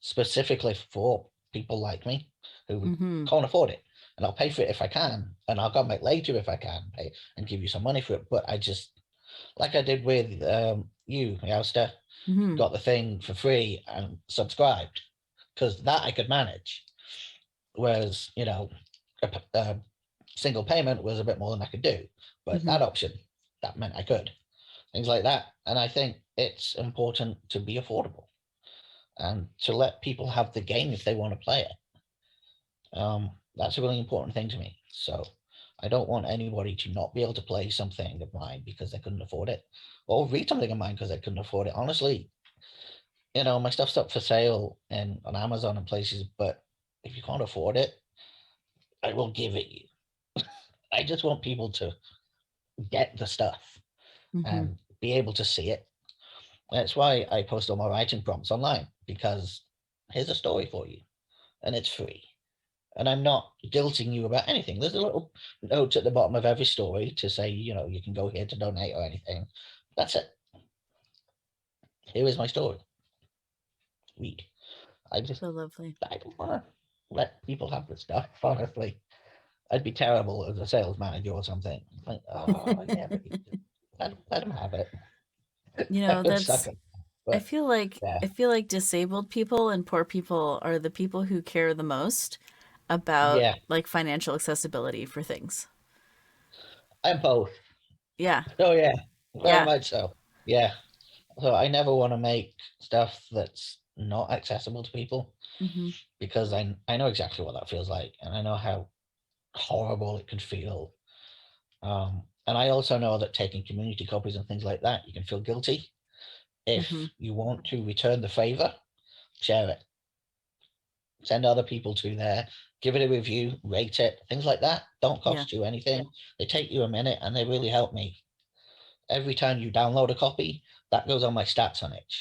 specifically for people like me who Mm-hmm. can't afford it. And I'll pay for it if I can, and I'll come back later if I can pay and give you some money for it. But I just like I did with you, Meowster, Mm-hmm. got the thing for free and subscribed because that I could manage. Whereas a single payment was a bit more than I could do, but Mm-hmm. that option that meant I could things like that. And I think it's important to be affordable and to let people have the game if they want to play it. That's a really important thing to me. So I don't want anybody to not be able to play something of mine because they couldn't afford it, or read something of mine because they couldn't afford it. Honestly, my stuff's up for sale and on Amazon and places, but if you can't afford it, I will give it you. I just want people to get the stuff Mm-hmm. and be able to see it. That's why I post all my writing prompts online because here's a story for you and it's free. And I'm not guilting you about anything. There's a little note at the bottom of every story to say, you can go here to donate or anything. That's it. Here is my story. Read. I just, So lovely. I don't want to let people have the stuff, honestly. I'd be terrible as a sales manager or something. Like, oh, yeah, but let them have it. You I know, would suck that's at it. But yeah, I feel like disabled people and poor people are the people who care the most about yeah, like financial accessibility for things. I'm both. Yeah. Oh, yeah, very Yeah. much so. Yeah. So I never want to make stuff that's not accessible to people Mm-hmm. because I know exactly what that feels like and I know how horrible it could feel. And I also know that taking community copies and things like that, you can feel guilty. Mm-hmm. If you want to return the favor, share it. Send other people to there, give it a review, rate it, things like that. Don't Yeah. cost you anything. They take you a minute and they really help me. Every time you download a copy, that goes on my stats on it.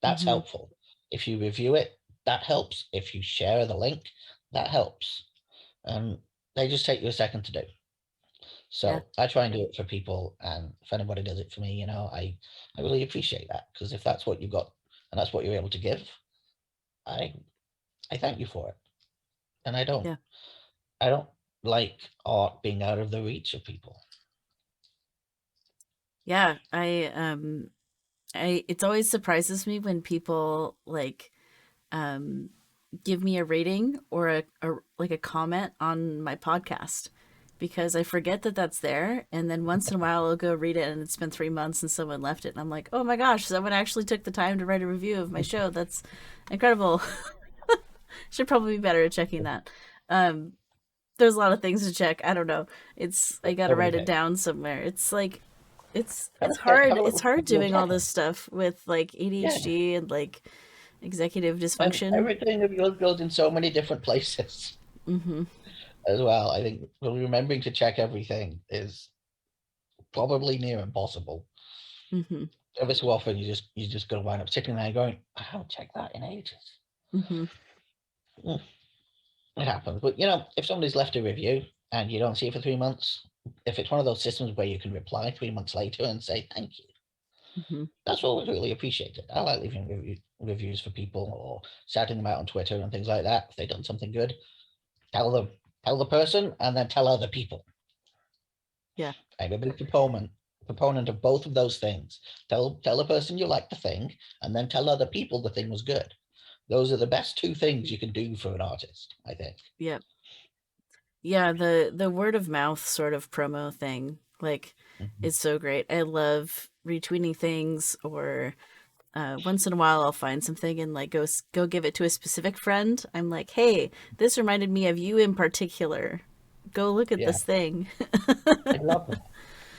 That's Mm-hmm. helpful. If you review it, that helps. If you share the link, that helps. Um, they just take you a second to do. Yeah. So I try and do it for people, and if anybody does it for me, I really appreciate that because if that's what you got and that's what you're able to give, I I thank you for it. And Yeah. I don't like art being out of the reach of people. Yeah. I It always surprises me when people like um give me a rating or a like a comment on my podcast because I forget that that's there, and then once in a while I'll go read it and it's been 3 months and someone left it and I'm like, oh my gosh, someone actually took the time to write a review of my show. That's incredible. Should probably be better at checking that. um there's a lot of things to check. I don't know. It's I gotta So many write it things. down somewhere. It's like Have it's a check. hard. Have a It's little hard little doing all check. this stuff with like Yeah, ADHD and like executive and dysfunction. everything of yours goes in so many different places Mm-hmm. as well. I think remembering to check everything is probably near impossible. Mm-hmm. Every so often, you just gonna wind up sitting there going, "I haven't checked that in ages." Mm-hmm. Mm, it happens, but if somebody's left a review and you don't see it for 3 months, if it's one of those systems where you can reply 3 months later and say thank you, Mm-hmm. that's always really appreciated. I like leaving reviews for people or shouting them out on Twitter and things like that if they've done something good. tell the person, and then tell other people. Yeah. I'm a big proponent of both of those things. Tell the person you like the thing, and then tell other people the thing was good. Those are the best two things you can do for an artist, I think. Yeah. Yeah, the word of mouth sort of promo thing, like, Mhm. is so great. I love retweeting things, or once in a while I'll find something and like go give it to a specific friend. I'm like, hey, this reminded me of you in particular. Go look at Yeah, this thing. I love that.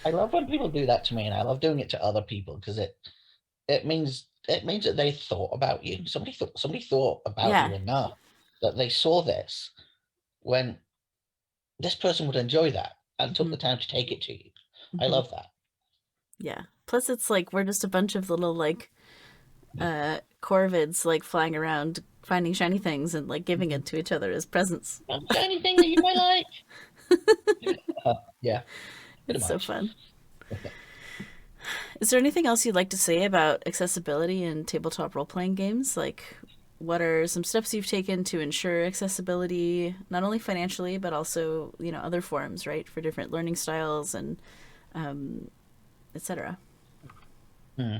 I love when people do that to me, and I love doing it to other people because it means that they thought about you. Somebody thought about Yeah. you enough that they saw this when this person would enjoy that and took Hmm. the time to take it to you. I Hmm. love that. Yeah. Plus, it's like we're just a bunch of little like corvids like flying around finding shiny things and like giving it to each other as presents. Anything that you might like. Yeah, pretty It's so much. fun. Is there anything else you'd like to say about accessibility in tabletop role playing games? Like, what are some steps you've taken to ensure accessibility, not only financially, but also, other forms, right, for different learning styles and etc. Hmm.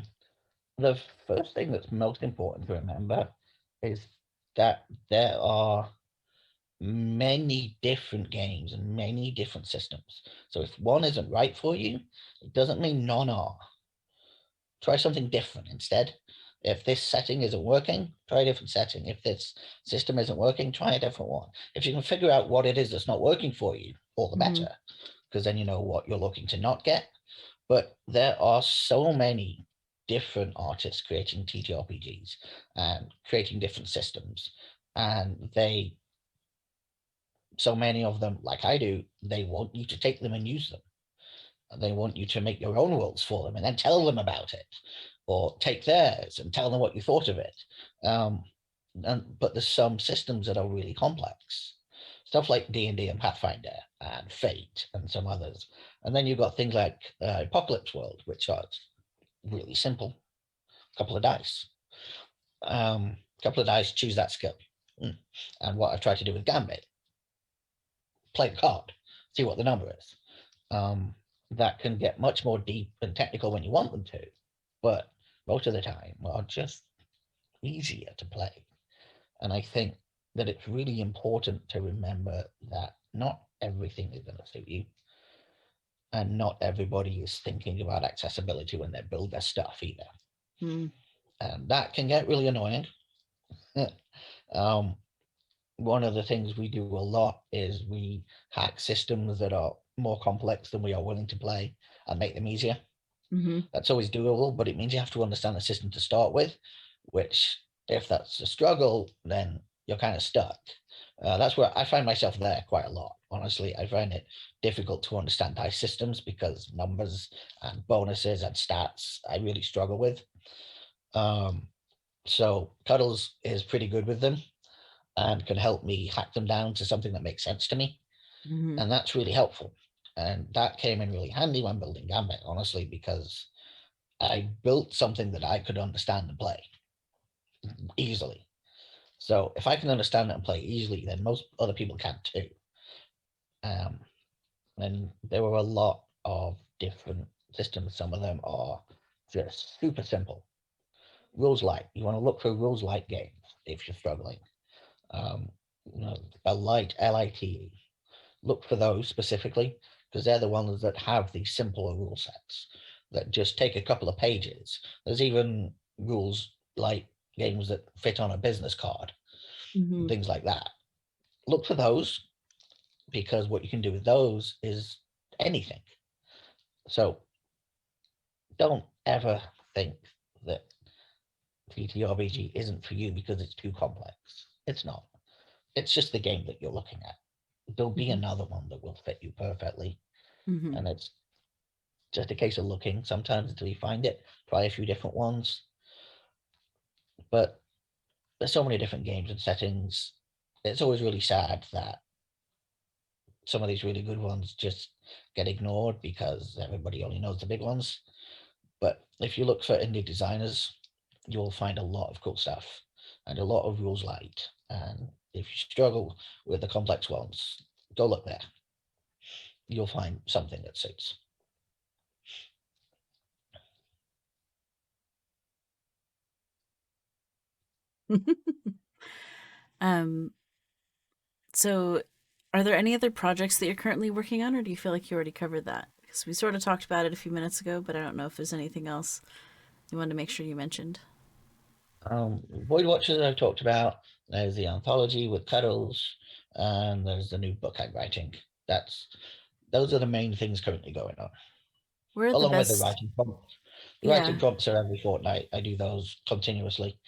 The first thing that's most important to remember is that there are many different games and many different systems. So if one isn't right for you, it doesn't mean none are. Try something different instead. If this setting isn't working, try a different setting. If this system isn't working, try a different one. If you can figure out what it is that's not working for you, all the Mm-hmm. better, because then you know what you're looking to not get. But there are so many different artists creating TTRPGs and creating different systems. And so many of them, like I do, they want you to take them and use them. They want you to make your own worlds for them and then tell them about it, or take theirs and tell them what you thought of it. Um, but there's some systems that are really complex, stuff like D&D and Pathfinder and Fate and some others. And then you've got things like Apocalypse World, which are really simple. Couple of dice, couple of dice, choose that skill. And what I've tried to do with Gambit, play the card, see what the number is. Um, that can get much more deep and technical when you want them to, but most of the time are just easier to play. And I think that it's really important to remember that not everything is going to suit you, and not everybody is thinking about accessibility when they build their stuff either. Mm-hmm. And that can get really annoying. um, One of the things we do a lot is we hack systems that are more complex than we are willing to play and make them easier. Mm-hmm. That's always doable, but it means you have to understand the system to start with, which, if that's a struggle, then you're kind of stuck. That's where I find myself there quite a lot. Honestly, I find it difficult to understand dice systems because numbers and bonuses and stats I really struggle with. Um, so Cuddles is pretty good with them and can help me hack them down to something that makes sense to me. Mm-hmm. And that's really helpful. And that came in really handy when building Gambit, honestly, because I built something that I could understand and play easily. So if I can understand it and play easily, then most other people can too. Um, and there were a lot of different systems. Some of them are just super simple. Rules light. You want to look for rules light games if you're struggling. Um, a light LITE. Look for those specifically because they're the ones that have these simpler rule sets that just take a couple of pages. There's even rules like games that fit on a business card and Mm-hmm. things like that. Look for those because what you can do with those is anything. So don't ever think that TTRPG isn't for you because it's too complex. It's not. It's just the game that you're looking at. There'll be Mm-hmm. another one that will fit you perfectly. Mm-hmm. And it's just a case of looking sometimes until you find it. Try a few different ones. But there's so many different games and settings. It's always really sad that some of these really good ones just get ignored because everybody only knows the big ones. But if you look for indie designers, you'll find a lot of cool stuff and a lot of rules light and if you struggle with the complex ones, go look there. You'll find something that suits. um, so, are there any other projects that you're currently working on, or do you feel like you already covered that? Because we sort of talked about it a few minutes ago, but I don't know if there's anything else you wanted to make sure you mentioned. Void Watchers I've talked about. There's the anthology with Cuddles, and there's the new book I'm writing. Those are the main things currently going on, Where are the along with the best? writing prompts. The writing Yeah. prompts are every fortnight. I do those continuously.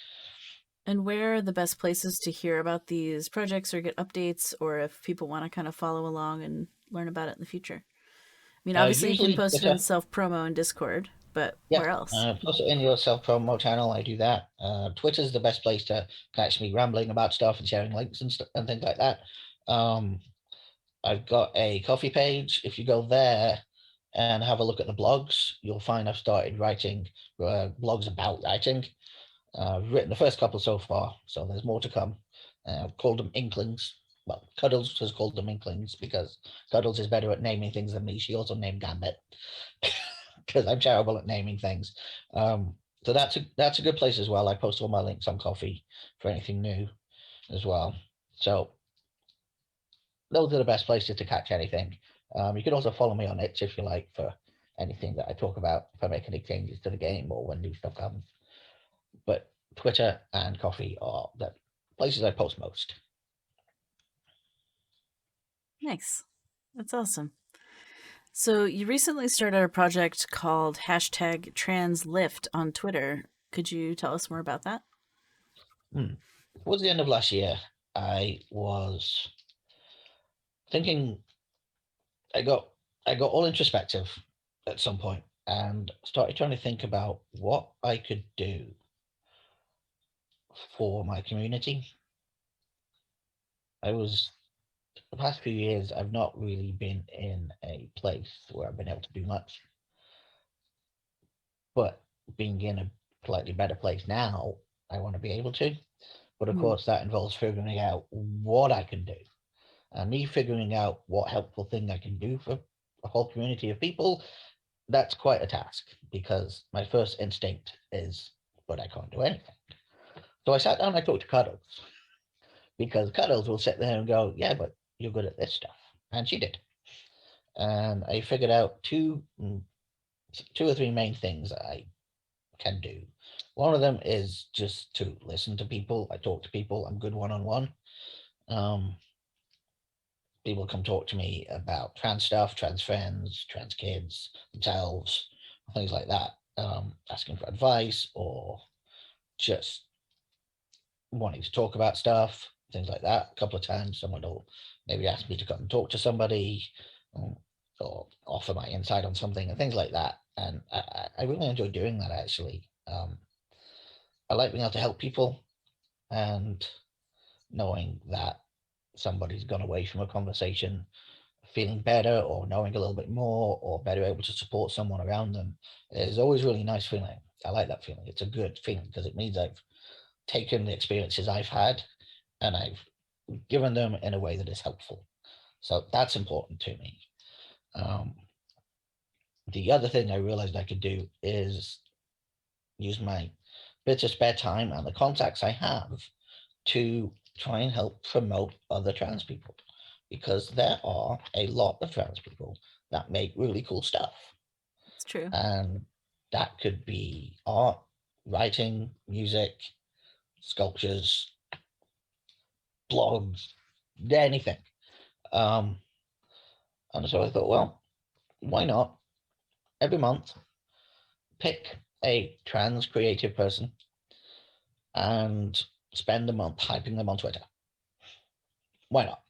And where are the best places to hear about these projects or get updates, or if people want to kind of follow along and learn about it in the future? I mean, obviously, you can Usually post it in Twitter. self promo in Discord, but Yeah, where else? post it in your self promo channel. I do that. Twitter's the best place to catch me rambling about stuff and sharing links and things like that. Um, I've got a coffee page. If you go there and have a look at the blogs, you'll find I've started writing blogs about writing. I've written the first couple so far, so there's more to come. I've called them Inklings. Well, Cuddles has called them Inklings because Cuddles is better at naming things than me. She also named Gambit because I'm terrible at naming things. So that's a good place as well. I post all my links on Coffee for anything new as well. So those are the best places to catch anything. You can also follow me on it if you like for anything that I talk about, if I make any changes to the game or when new stuff comes. But Twitter and Coffee are the places I post most. Nice. That's awesome. So, you recently started a project called hashtag #TransLift on Twitter. Could you tell us more about that? Towards the end of last year, I was thinking I got I got all introspective at some point and started trying to think about what I could do for my community. I was the past few years I've not really been in a place where I've been able to do much, but being in a slightly better place now, I want to be able to. But of Hmm. course, that involves figuring out what I can do. And me figuring out what helpful thing I can do for a whole community of people, that's quite a task because my first instinct is, but I can't do anything. So I sat down and I talked to Cuddles because Cuddles will sit there and go, yeah, but you're good at this stuff. And she did. And I figured out two or three main things that I can do. One of them is just to listen to people. I talk to people. I'm good one on one. People come talk to me about trans stuff, trans friends, trans kids themselves, things like that. Asking for advice or just wanting to talk about stuff, things like that. A couple of times, someone will maybe ask me to come and talk to somebody, um, or offer my insight on something and things like that. And I really enjoy doing that actually. I like being able to help people and knowing that somebody's gone away from a conversation feeling better or knowing a little bit more or better able to support someone around them is always really nice feeling. I like that feeling. It's a good feeling because it means I've taken the experiences I've had and I've given them in a way that is helpful. So that's important to me. Um, the other thing I realized I could do is use my bit of spare time and the contacts I have to try and help promote other trans people because there are a lot of trans people that make really cool stuff. It's true. And that could be art, writing, music, sculptures, blogs, anything. Um, and so I thought, well, why not every month pick a trans creative person and spend a month hyping them on Twitter? Why not?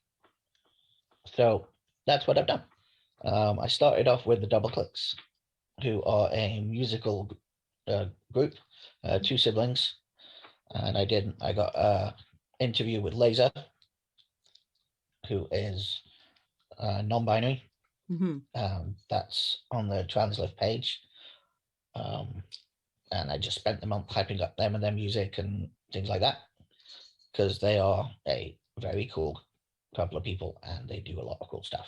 So that's what I've done. I started off with the Double Clicks, who are a musical group, two siblings, and I got a interview with Laser, who is non-binary. Hmm. That's on the Translift page, um, and I just spent the month hyping up them and their music and things like that because they are a very cool couple of people, and they do a lot of cool stuff.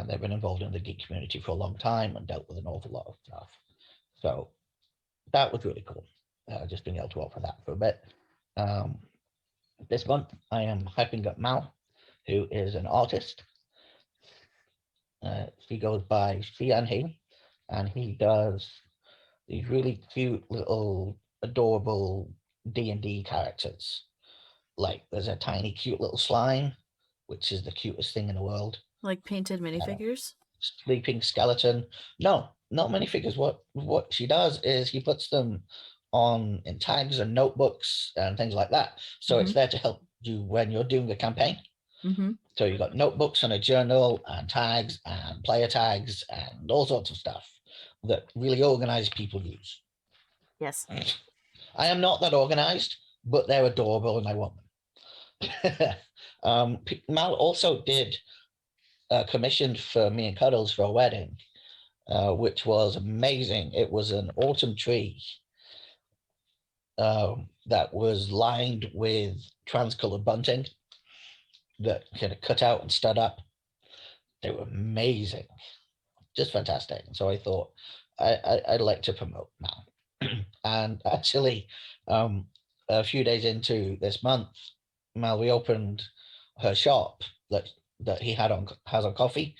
They've been involved in the geek community for a long time and dealt with an awful lot of stuff. So that was really cool. Just being able to offer that for a bit. This month, I am hyping up Mal, who is an artist. She goes by she and he, and he does these really cute little adorable D&D characters. Like there's a tiny cute little slime, which is the cutest thing in the world. Like painted minifigures? Sleeping skeleton. No, not minifigures. What she does is he puts them on in tags and notebooks and things like that. So it's there to help you when you're doing a campaign. So you've got notebooks and a journal and tags and player tags and all sorts of stuff that really organized people use. Yes. I am not that organized, but they're adorable and I want them. Mal also did commissioned for me and Cuddles for a wedding, which was amazing. It was an autumn tree that was lined with trans-colored bunting that kind of cut out and stud up. They were amazing, just fantastic. So I thought I'd like to promote Mal. And actually, a few days into this month, Mal reopened her shop that he has on coffee,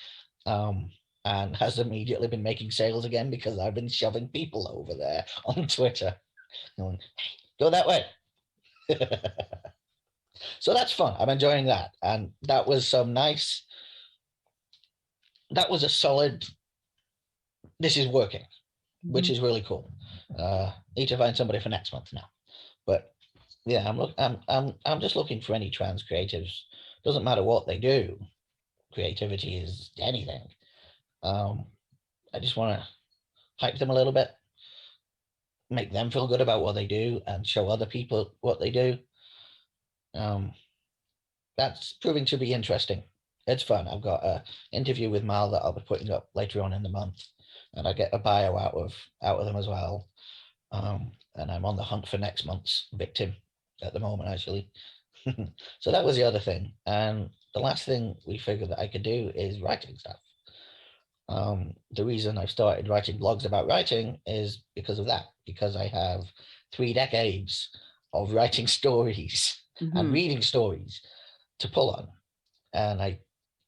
and has immediately been making sales again because I've been shoving people over there on Twitter, going, hey, go that way. So that's fun. I'm enjoying that, and that was some nice. That was a solid. This is working, which is really cool. Need to find somebody for next month now, but yeah, I'm just looking for any trans creatives. Doesn't matter what they do. Creativity is anything. I just want to hype them a little bit, make them feel good about what they do, and show other people what they do. That's proving to be interesting. It's fun. I've got an interview with Mal that I'll be putting up later on in the month, and I get a bio out of them as well. And I'm on the hunt for next month's victim at the moment, actually. So that was the other thing. And the last thing we figured that I could do is writing stuff. The reason I've started writing blogs about writing is because of that, because I have 3 decades of writing stories and reading stories to pull on. And I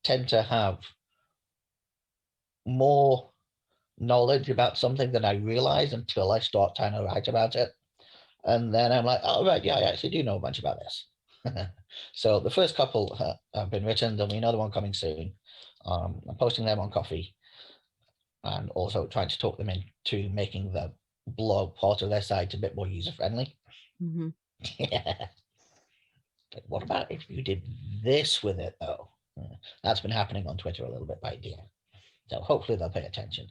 tend to have more knowledge about something than I realize until I start trying to write about it. And then I'm like, oh, right, yeah, I actually do know a bunch about this. So the first couple have been written. There'll be another one coming soon. I'm posting them on Coffee, and also trying to talk them into making the blog part of their site a bit more user-friendly. Yeah. But what about if you did this with it, though? That's been happening on Twitter a little bit by dear. So hopefully they'll pay attention.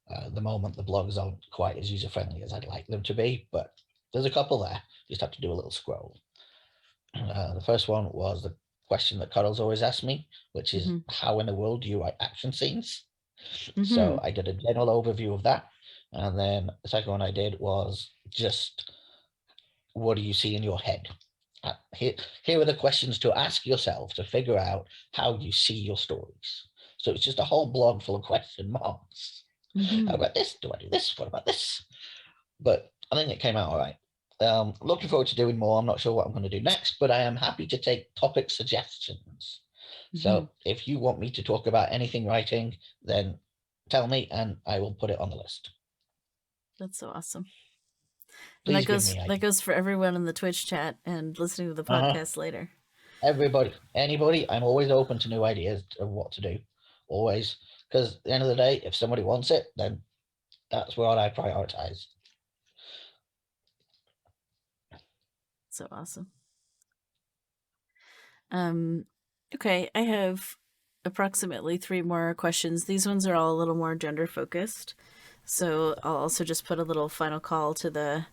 At the moment, the blogs aren't quite as user-friendly as I'd like them to be, but there's a couple there. Just have to do a little scroll. The first one was the question that Cuddles always asks me, which is, how in the world do you write action scenes? So I did a general overview of that. And then the second one I did was just, what do you see in your head? Here are the questions to ask yourself to figure out how you see your stories. So it's just a whole blog full of question marks. How about this? Do I do this? What about this? But I think it came out all right. Looking forward to doing more. I'm not sure what I'm going to do next, but I am happy to take topic suggestions. So if you want me to talk about anything writing, then tell me and I will put it on the list. That's so awesome. And that goes for everyone in the Twitch chat and listening to the podcast later. Everybody, anybody, I'm always open to new ideas of what to do. Always. Because at the end of the day, if somebody wants it, then that's what I prioritize. So awesome. Okay, I have approximately 3 more questions. These ones are all a little more gender focused. So I'll also just put a little final call to the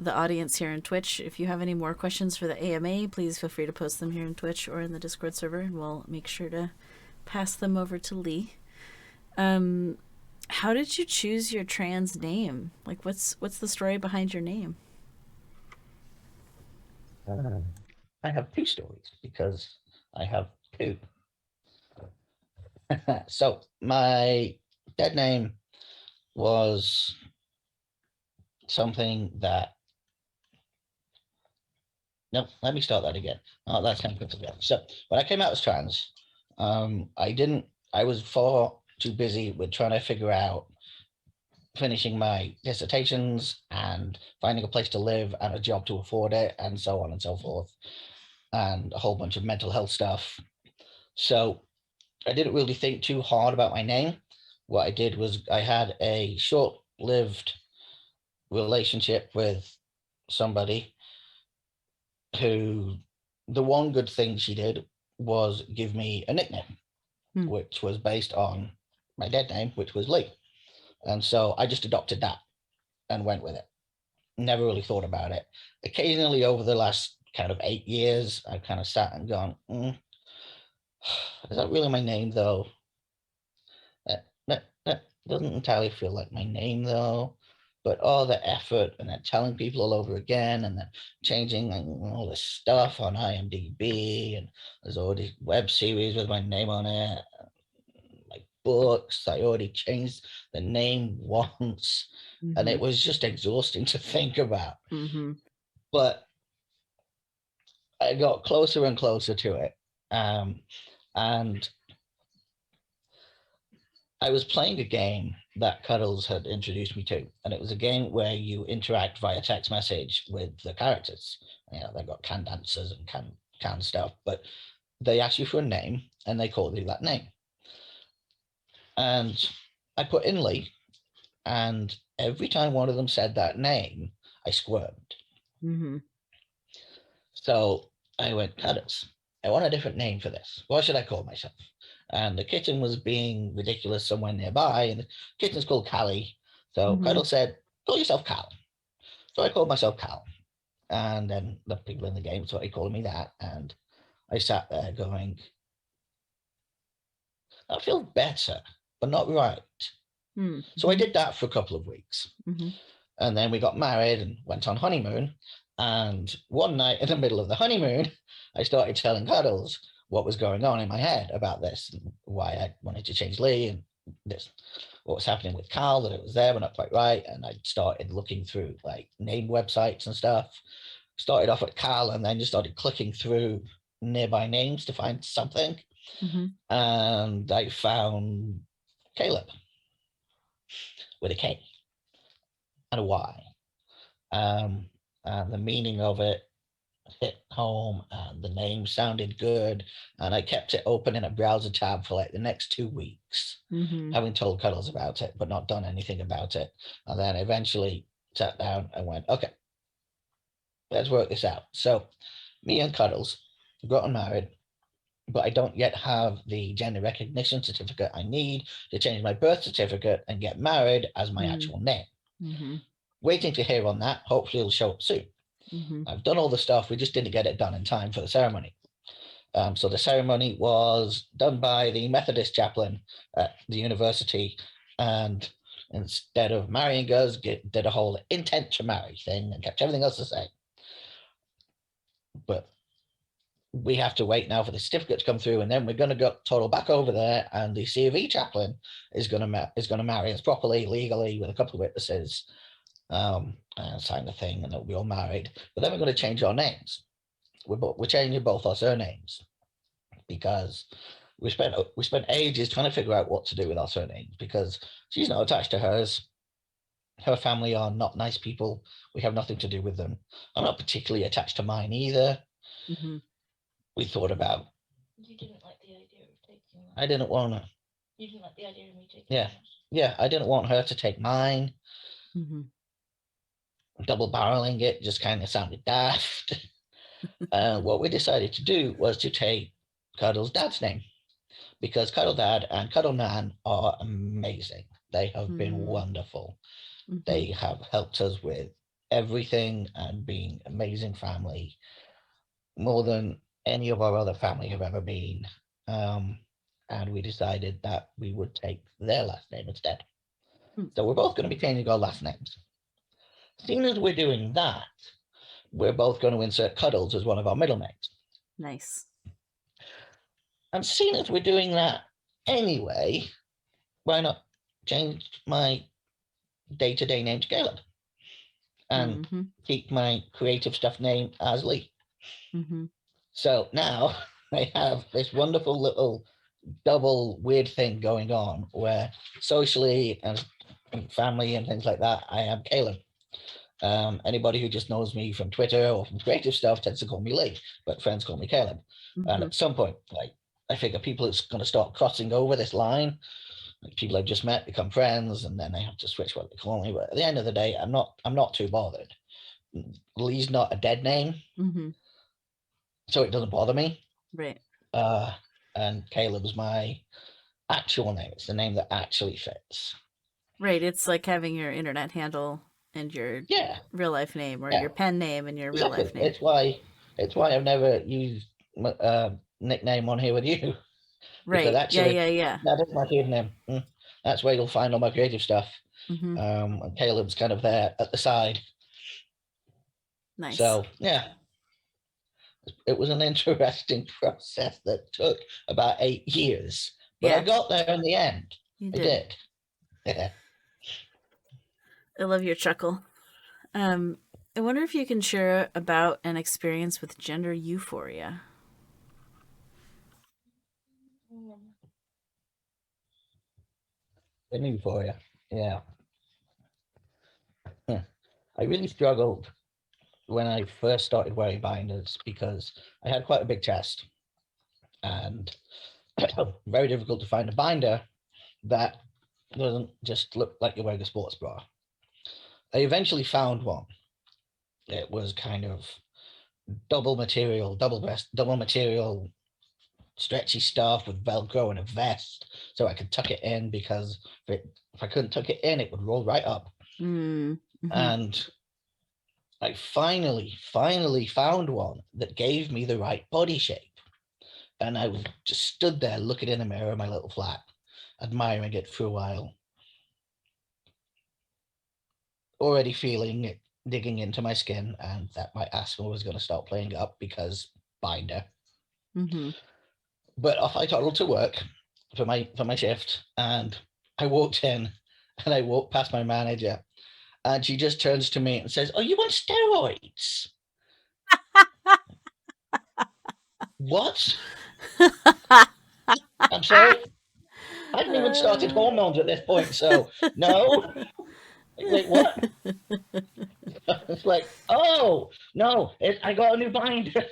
audience here in Twitch. If you have any more questions for the AMA, please feel free to post them here in Twitch or in the Discord server, and we'll make sure to pass them over to Lee. How did you choose your trans name? Like, what's the story behind your name? I have 2 stories because I have two. So my dead name was something that. No, let me start that again. Oh, that's kind of again. So when I came out as trans, I was far too busy with trying to figure out finishing my dissertations and finding a place to live and a job to afford it and so on and so forth, and a whole bunch of mental health stuff. So I didn't really think too hard about my name. What I did was I had a short-lived relationship with somebody who, the one good thing she did was give me a nickname, which was based on my dead name, which was Lee. And so I just adopted that and went with it. Never really thought about it. Occasionally over the last kind of 8 years, I've kind of sat and gone, is that really my name though? That doesn't entirely feel like my name though. But all the effort and then telling people all over again and then changing all this stuff on IMDb, and there's already web series with my name on it, like books. I already changed the name once, and it was just exhausting to think about. But I got closer and closer to it. And I was playing a game that Cuddles had introduced me to, and it was a game where you interact via text message with the characters. They've got canned answers and canned stuff, but they ask you for a name and they call you that name. And I put in Lee, and every time one of them said that name, I squirmed. So I went, Cuddles, I want a different name for this. What should I call myself? And the kitten was being ridiculous somewhere nearby, and the kitten's called Callie. So Cuddle said, call yourself Cal. So I called myself Cal. And then the people in the game started calling me that. And I sat there going, that feels better, but not right. So I did that for a couple of weeks. And then we got married and went on honeymoon. And one night in the middle of the honeymoon, I started telling Cuddles what was going on in my head about this, and why I wanted to change Lee, and this, what was happening with Carl, that it was there but not quite right. And I started looking through like name websites and stuff. Started off at Carl and then just started clicking through nearby names to find something. And I found Caleb with a K and a Y. And the meaning of it hit home, and the name sounded good, and I kept it open in a browser tab for like the next 2 weeks, having told Cuddles about it but not done anything about it. And then eventually sat down and went, okay, let's work this out. So me and Cuddles got married, but I don't yet have the gender recognition certificate I need to change my birth certificate and get married as my actual name. Waiting to hear on that. Hopefully it'll show up soon. I've done all the stuff. We just didn't get it done in time for the ceremony. So the ceremony was done by the Methodist chaplain at the university, and instead of marrying us, did a whole intent to marry thing and kept everything else the same. But we have to wait now for the certificate to come through, and then we're going to go total back over there, and the C of E chaplain is going to marry us properly, legally, with a couple of witnesses, and sign the thing, and they'll be all married. But then we're going to change our names. We're changing both our surnames, because we spent ages trying to figure out what to do with our surnames, because she's not attached to hers. Her family are not nice people. We have nothing to do with them. I'm not particularly attached to mine either. We thought about. You didn't like the idea of taking that. I didn't want to. You didn't like the idea of me taking Yeah. Yeah, I didn't want her to take mine. Double barreling it just kind of sounded daft. What we decided to do was to take Cuddle's dad's name, because Cuddle Dad and Cuddle Nan are amazing. They have been wonderful. They have helped us with everything and being amazing family, more than any of our other family have ever been. And we decided that we would take their last name instead. So we're both going to be changing our last names. Seeing as we're doing that, we're both going to insert Cuddles as one of our middle names. Nice. And seeing as we're doing that anyway, why not change my day-to-day name to Caleb and keep my creative stuff name as Lee? So now I have this wonderful little double weird thing going on where socially and family and things like that, I am Caleb. Anybody who just knows me from Twitter or from creative stuff tends to call me Lee, but friends call me Caleb. And at some point, like, I figure people are going to start crossing over this line. Like, people I've just met become friends, and then they have to switch what they call me. But at the end of the day, I'm not too bothered. Lee's not a dead name, so it doesn't bother me. Right. And Caleb's my actual name. It's the name that actually fits. Right. It's like having your internet handle and your real life name, or your pen name and your real life name. It's why I've never used my nickname on here with you. Right. Actually, yeah. That is my kid name. That's where you'll find all my creative stuff. And Caleb's kind of there at the side. Nice. So yeah, it was an interesting process that took about 8 years, but I got there in the end. You did. I did. Yeah. I love your chuckle. I wonder if you can share about an experience with gender euphoria. Euphoria, yeah. I really struggled when I first started wearing binders because I had quite a big chest, and very difficult to find a binder that doesn't just look like you're wearing a sports bra. I eventually found one. It was kind of double material, stretchy stuff with Velcro and a vest, so I could tuck it in, because if I couldn't tuck it in, it would roll right up. And I finally found one that gave me the right body shape. And I just stood there looking in the mirror in my little flat, admiring it for a while, already feeling it digging into my skin, and that my asthma was going to start playing up because binder. But off I toddled to work for my shift, and I walked in and I walked past my manager, and she just turns to me and says, "Are you on steroids?" What? I'm sorry. I hadn't even started hormones at this point, so no. Wait, what? It's like, oh no, I got a new binder.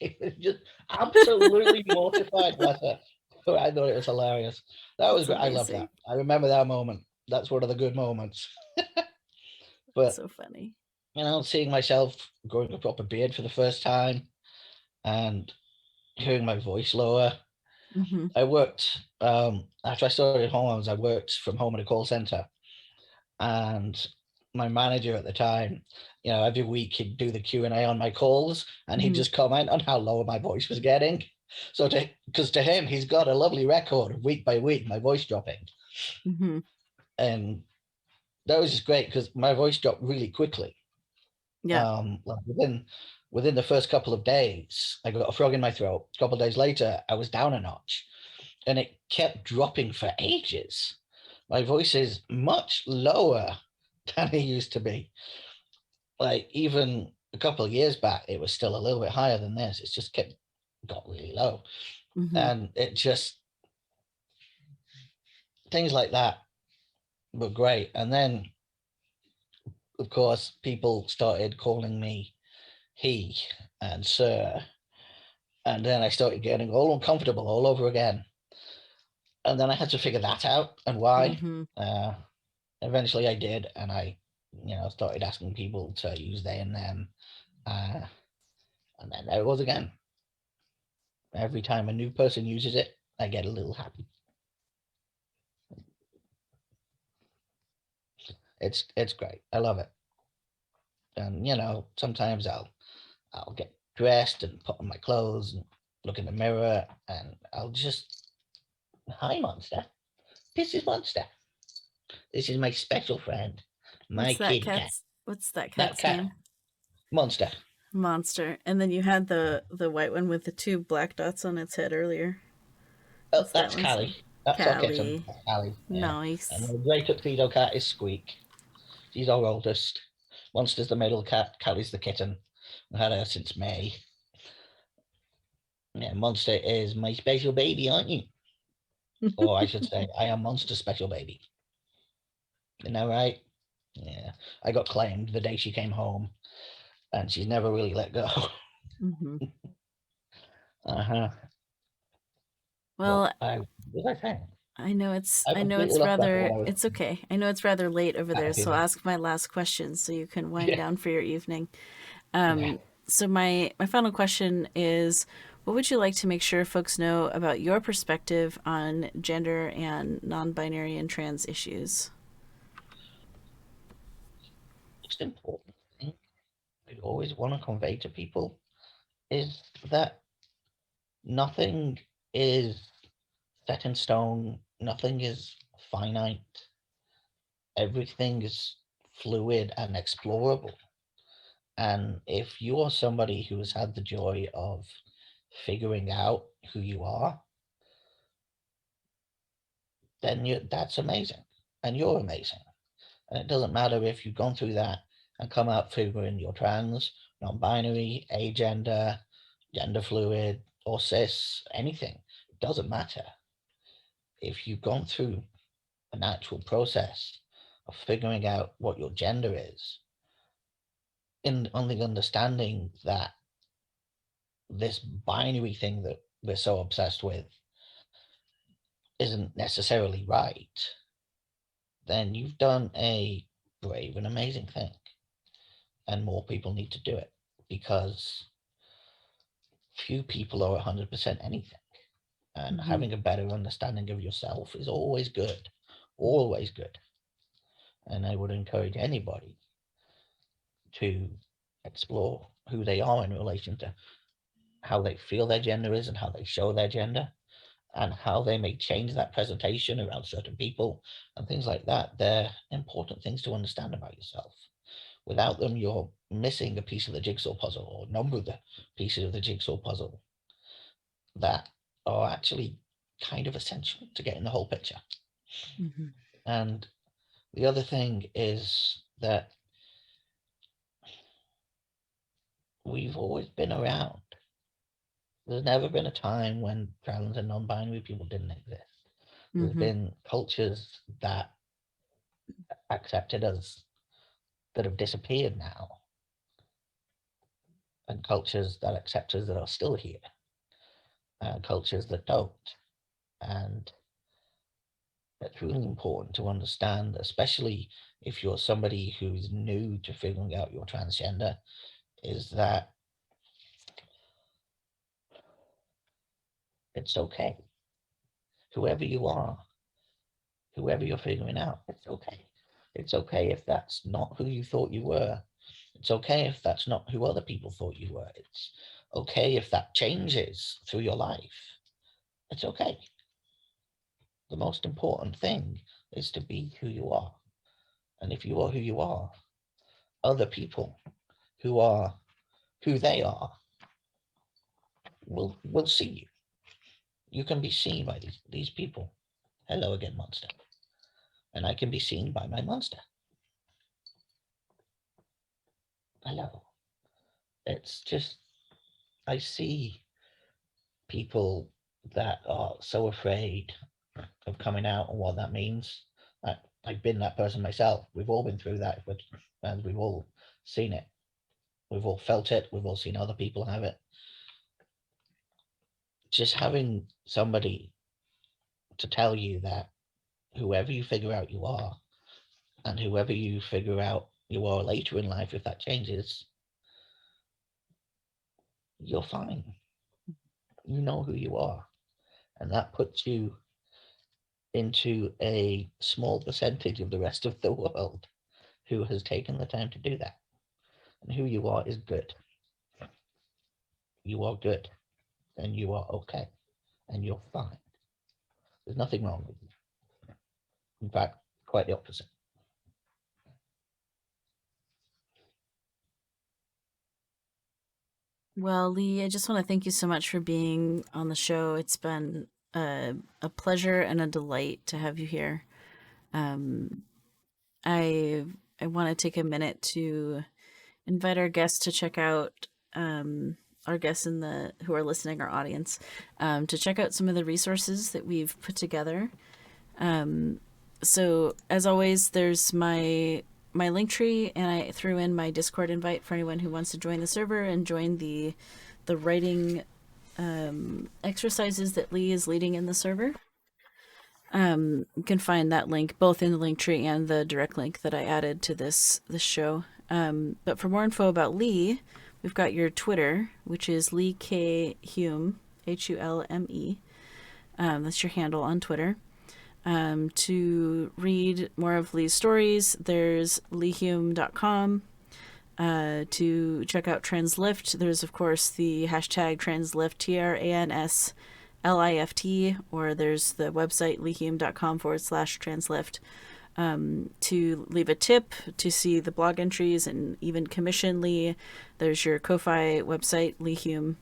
It was just absolutely mortified by her. I thought it was hilarious. That was great. I love that. I remember that moment. That's one of the good moments. But so funny. Seeing myself growing a proper beard for the first time and hearing my voice lower. I worked after I started hormones. I worked from home at a call center, and my manager at the time, every week he'd do the Q&A on my calls, and he'd just comment on how low my voice was getting. So because to him, he's got a lovely record of week by week my voice dropping. And that was just great because my voice dropped really quickly. Like within the first couple of days, I got a frog in my throat. A couple of days later, I was down a notch, and it kept dropping for ages. My voice is much lower than it used to be. Like, even a couple of years back, it was still a little bit higher than this. It's just got really low. And it just, things like that were great. And then, of course, people started calling me he and sir. And then I started getting all uncomfortable all over again. And then I had to figure that out and why. Eventually I did, and I started asking people to use they and them. And then there it was again. Every time a new person uses it, I get a little happy. It's great. I love it. And sometimes I'll get dressed and put on my clothes and look in the mirror, and I'll just, hi Monster. This is Monster. This is my special friend. My kid cat. What's that cat's name? Monster. Monster. And then you had the white one with the two black dots on its head earlier. Oh, What's that that's one say? Callie. That's our kitten. Callie. That's Callie. Yeah. And Nice. the grey tuxedo cat is Squeak. She's our oldest. Monster's the middle cat. Callie's the kitten. We've had her since May. Yeah, Monster is my special baby, aren't you? Or I should say, I am Monster's special baby. Isn't that right? Yeah. I got claimed the day she came home, and she's never really let go. Mm-hmm. Uh-huh. Well, what was I saying? I know it's I completely lost track of what I was. it's okay. I know it's rather late over there, so I'll Happy. ask my last question so you can wind Yeah. down for your evening. Yeah. So my final question is, what would you like to make sure folks know about your perspective on gender and non-binary and trans issues? Most important thing I always want to convey to people is that nothing is set in stone, nothing is finite, everything is fluid and explorable. And if you are somebody who has had the joy of figuring out who you are, then that's amazing. And you're amazing. And it doesn't matter if you've gone through that and come out figuring you're trans, non-binary, agender, gender fluid, or cis, anything. It doesn't matter. If you've gone through an actual process of figuring out what your gender is, in on the understanding that this binary thing that we're so obsessed with isn't necessarily right, then you've done a brave and amazing thing. And more people need to do it because few people are 100% anything. And Mm-hmm. having a better understanding of yourself is always good, always good. And I would encourage anybody to explore who they are in relation to how they feel their gender is and how they show their gender and how they may change that presentation around certain people and things like that. They're important things to understand about yourself. Without them, you're missing a piece of the jigsaw puzzle or a number of the pieces of the jigsaw puzzle that are actually kind of essential to getting the whole picture. Mm-hmm. And the other thing is that we've always been around. There's never been a time when trans and non-binary people didn't exist. There's Mm-hmm. been cultures that accepted us that have disappeared now, and cultures that accept us that are still here, and cultures that don't. And it's really important to understand, especially if you're somebody who's new to figuring out your transgender, is that it's okay. Whoever you are, whoever you're figuring out, it's okay. It's okay if that's not who you thought you were. It's okay if that's not who other people thought you were. It's okay if that changes through your life. It's okay. The most important thing is to be who you are. And if you are who you are, other people who are who they are will see you. You can be seen by these people. Hello again, monster. And I can be seen by my monster. Hello. It's just I see people that are so afraid of coming out and what that means. I've been that person myself. We've all been through that, and we've all seen it. We've all felt it. We've all seen other people have it. Just having somebody to tell you that whoever you figure out you are, and whoever you figure out you are later in life, if that changes, you're fine. You know who you are. And that puts you into a small percentage of the rest of the world who has taken the time to do that. And who you are is good. You are good. And you are okay. And you're fine. There's nothing wrong with you. In fact, quite the opposite. Well, Lee, I just want to thank you so much for being on the show. It's been a pleasure and a delight to have you here. Um, I I want to take a minute to invite our guests to check out our guests in the who are listening, our audience, to check out some of the resources that we've put together. So as always, there's my link tree, and I threw in my Discord invite for anyone who wants to join the server and join the writing exercises that Lee is leading in the server. You can find that link both in the link tree and the direct link that I added to this show. But for more info about Lee, we've got your Twitter, which is Lee K Hulme, Hulme. That's your handle on Twitter. To read more of Lee's stories, there's leehume.com. To check out Translift, there's of course the hashtag Translift, TRANSLIFT, or there's the website leehume.com/translift. To leave a tip, to see the blog entries, and even commission Lee, there's your Ko-Fi website, Lee Hulme.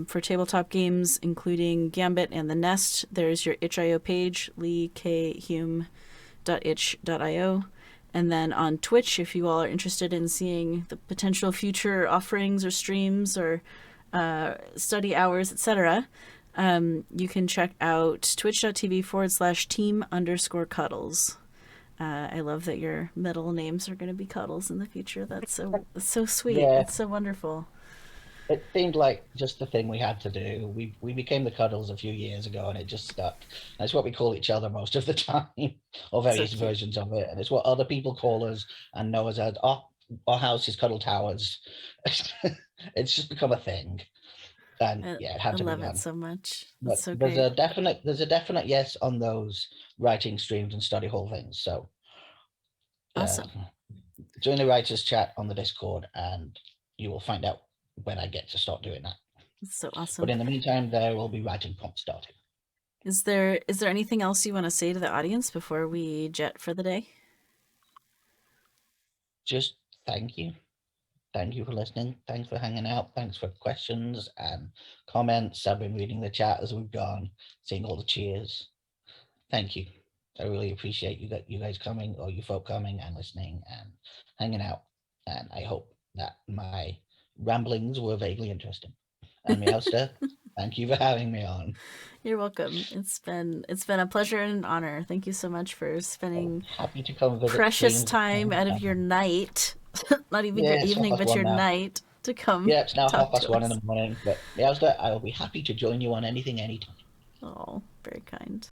For tabletop games, including Gambit and The Nest, there's your itch.io page, leekhume.itch.io. And then on Twitch, if you all are interested in seeing the potential future offerings or streams or study hours, etc., you can check out twitch.tv/team_cuddles. I love that your middle names are going to be Cuddles in the future. That's so sweet. Yeah. It's so wonderful. It seemed like just the thing we had to do. We became the Cuddles a few years ago, and it just stuck. And it's what we call each other most of the time, or various cute. versions of it. And it's what other people call us and know us as. Our house is Cuddle Towers. It's just become a thing. And yeah, it had to be I love done. it so much. But It's so there's great. there's a definite yes on those writing streams and study hall things. So Awesome. join the writers chat on the Discord, and you will find out when I get to start doing that. It's so awesome. But in the meantime, there will be writing prompts starting. Is there anything else you want to say to the audience before we jet for the day? Just thank you. Thank you for listening. Thanks for hanging out. Thanks for questions and comments. I've been reading the chat as we've gone, seeing all the cheers. Thank you. I really appreciate you guys coming, or you folk coming and listening and hanging out. And I hope that my ramblings were vaguely interesting. And Meowster, thank you for having me on. You're welcome. It's been a pleasure and an honor. Thank you so much for spending happy to come visit precious streams. time out of your night, not even Yeah, your it's evening, but 1:30 your now. night to come. Yeah, it's now talk to 1:30 in us. the morning. But Meowster, I will be happy to join you on anything, anytime. Oh, very kind.